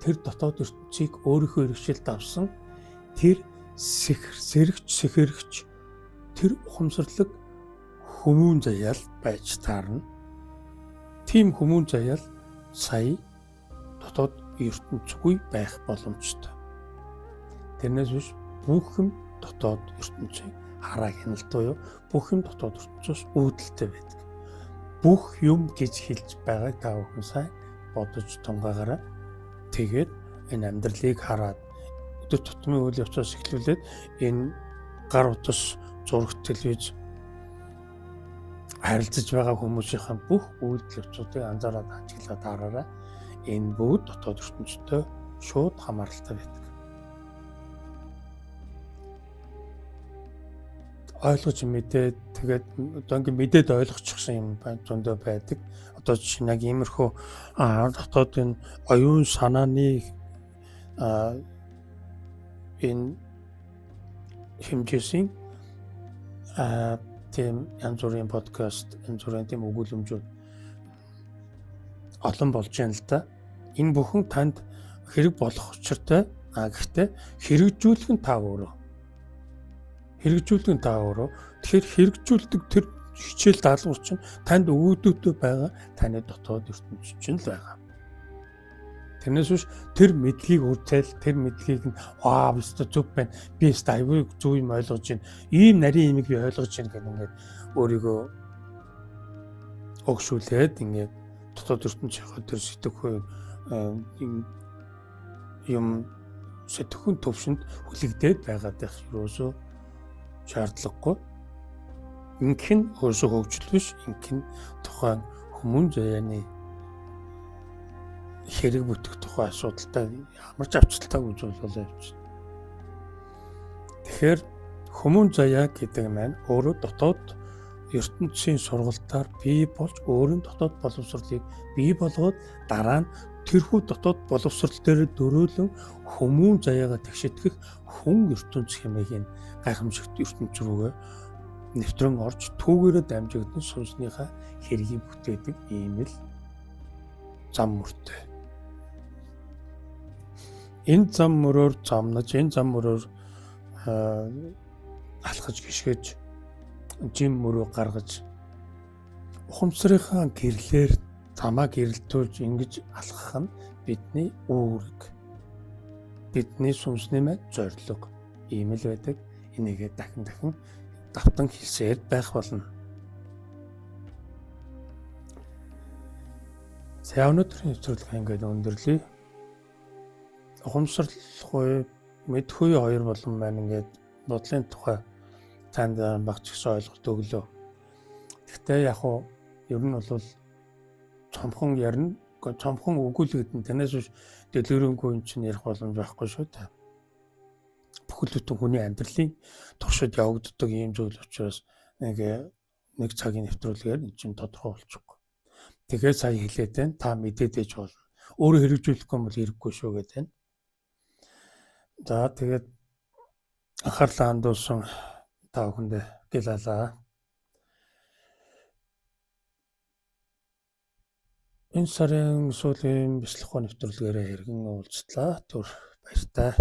A: тэр дотоод ертөнцийг өөрийнхөө хэрэгжилд авсан тэр сэхэрч тэр ухамсарлаг хүмүүн заяал байж таарна. Тийм хүмүүн заяал сая дотоод ертөнцгүй байх боломжтой. Тэрнээс биш бүх юм дотоод ертөнцийг хараа хяналтуй бүх юм дотоод ертөнцөөс үүдэлтэй байдаг. Бүх юм гэж хэлж байгааг та бүхэн сайн бодож тунгаагаараа тэгээд энэ амьдралыг хараад өдөр тутмын үйл явцаас эхлүүлээд энэ гар утас зураг телевиз харилцаж байгаа хүмүүсийн бүх үйлдэл явцуудыг анзаараад ажиглаад хараараа энэ бүгд дотоод ертөнцтэй шууд хамааралтай байдаг. Ойлгож мэдээд тэгээд одоо ингэ мэдээд ойлгочихсан юм зөндөө байдаг. Одоо жишээ нь яг иймэрхүү дотоод энэ оюун санааны энэ хэмжээсийн тийм янз бүрийн подкаст, янз бүрийн тийм өгүүлэмжүүд олон болж байна л да. Энэ бүхэн танд хэрэг болох учиртай. Гэхдээ хэрэгжүүлэх нь та өөрөө. Тэгэхээр хэрэгжүүлдэг тэр хичээл даалгавар чинь танд өгөөдөөтэй байгаа таны дотоод ертөнц чинь л байгаа. Тэрнээс биш тэр мэдлэгийг үртэл тэр мэдлэгийг нь өстө зүг байна. Би өстө аюул зөв юм ойлгож байна. Ийм нарийн имийг би ойлгож байна гэх ингээд өөрийгөө огшуулээд ингээд дотоод ертөнцийн тэр сэтгэхүй юм сэтгэхүйн төвшөнд хүлэгдээд байгаад байх юусоо шаардлагагүй. Инх нь өөрсөө хөгжил биш, инх нь тухайн хүмүүн заяаны хэрэг бүтэх тухай асуудалтай ямар ч авчлалтайг үзүүлэл явуулна. Тэгэхээр хүмүүн заяа гэдэг нь өөрөө дотоод ертөнцийн сургалтаар бий болж өөрийн дотоод боловсролыг бий болгоод дараа нь тэрхүү дотоод боловсрол дээр дөрөөлөн хүмүүн заяагаа тэгшэтгэх хүн ертөнц хэмээх энэ гайхамшигт ертөнц рүүгээ нэвтрэн орж түүгээрээ дамжигдсан сүнснийхээ хэргийг бүтээдэг ийм л зам мөртэй. Энэ зам мөрөөр замнаж, энэ зам мөрөөр алхаж гიშгэж, жим мөрөө гаргаж, ухамсарынхаа гэрлээр замаа гэрэлтүүлж ингэж алхах нь бидний үүрэг. Бидний сүнсний мэд зорилго ийм л байдаг. Энийгээ дахин давтан хэлсээр байх болно. За өнөөдрийн нэвтрүүлгээ ингээд өндөрлөе. Ухамсарлахгүй мэдхгүй хоёр болон маань ингээд бодлын тухай танд багч гэсэн ойлголт өглөө. Гэхдээ яг уу ер нь бол цомхон ярина, цомхон өгүүлэгдэн танаас биш дэлгэрэнгүй юм чинь ярих боломж байхгүй шүү дээ. Бүхэл бүтэн хүний амьдралын туршид явагддаг ийм зүйл учраас нэг цагийн нэвтрүүлгээр эн чинь тодорхой болчихгүй. Тэгээд сая хэлээд байна. Та мэдээд ээж болно. Өөрөө хэрэгжүүлэхгүй бол хэрэггүй шүү гэдэг байна. За тэгээд анхаарлаа хандуулсан та бүхэндээ гялалаа. Энэ сарын сүүлийн бяцлах нэвтрүүлгээрээ хэрхэн уулзлаа. Түр баяртай.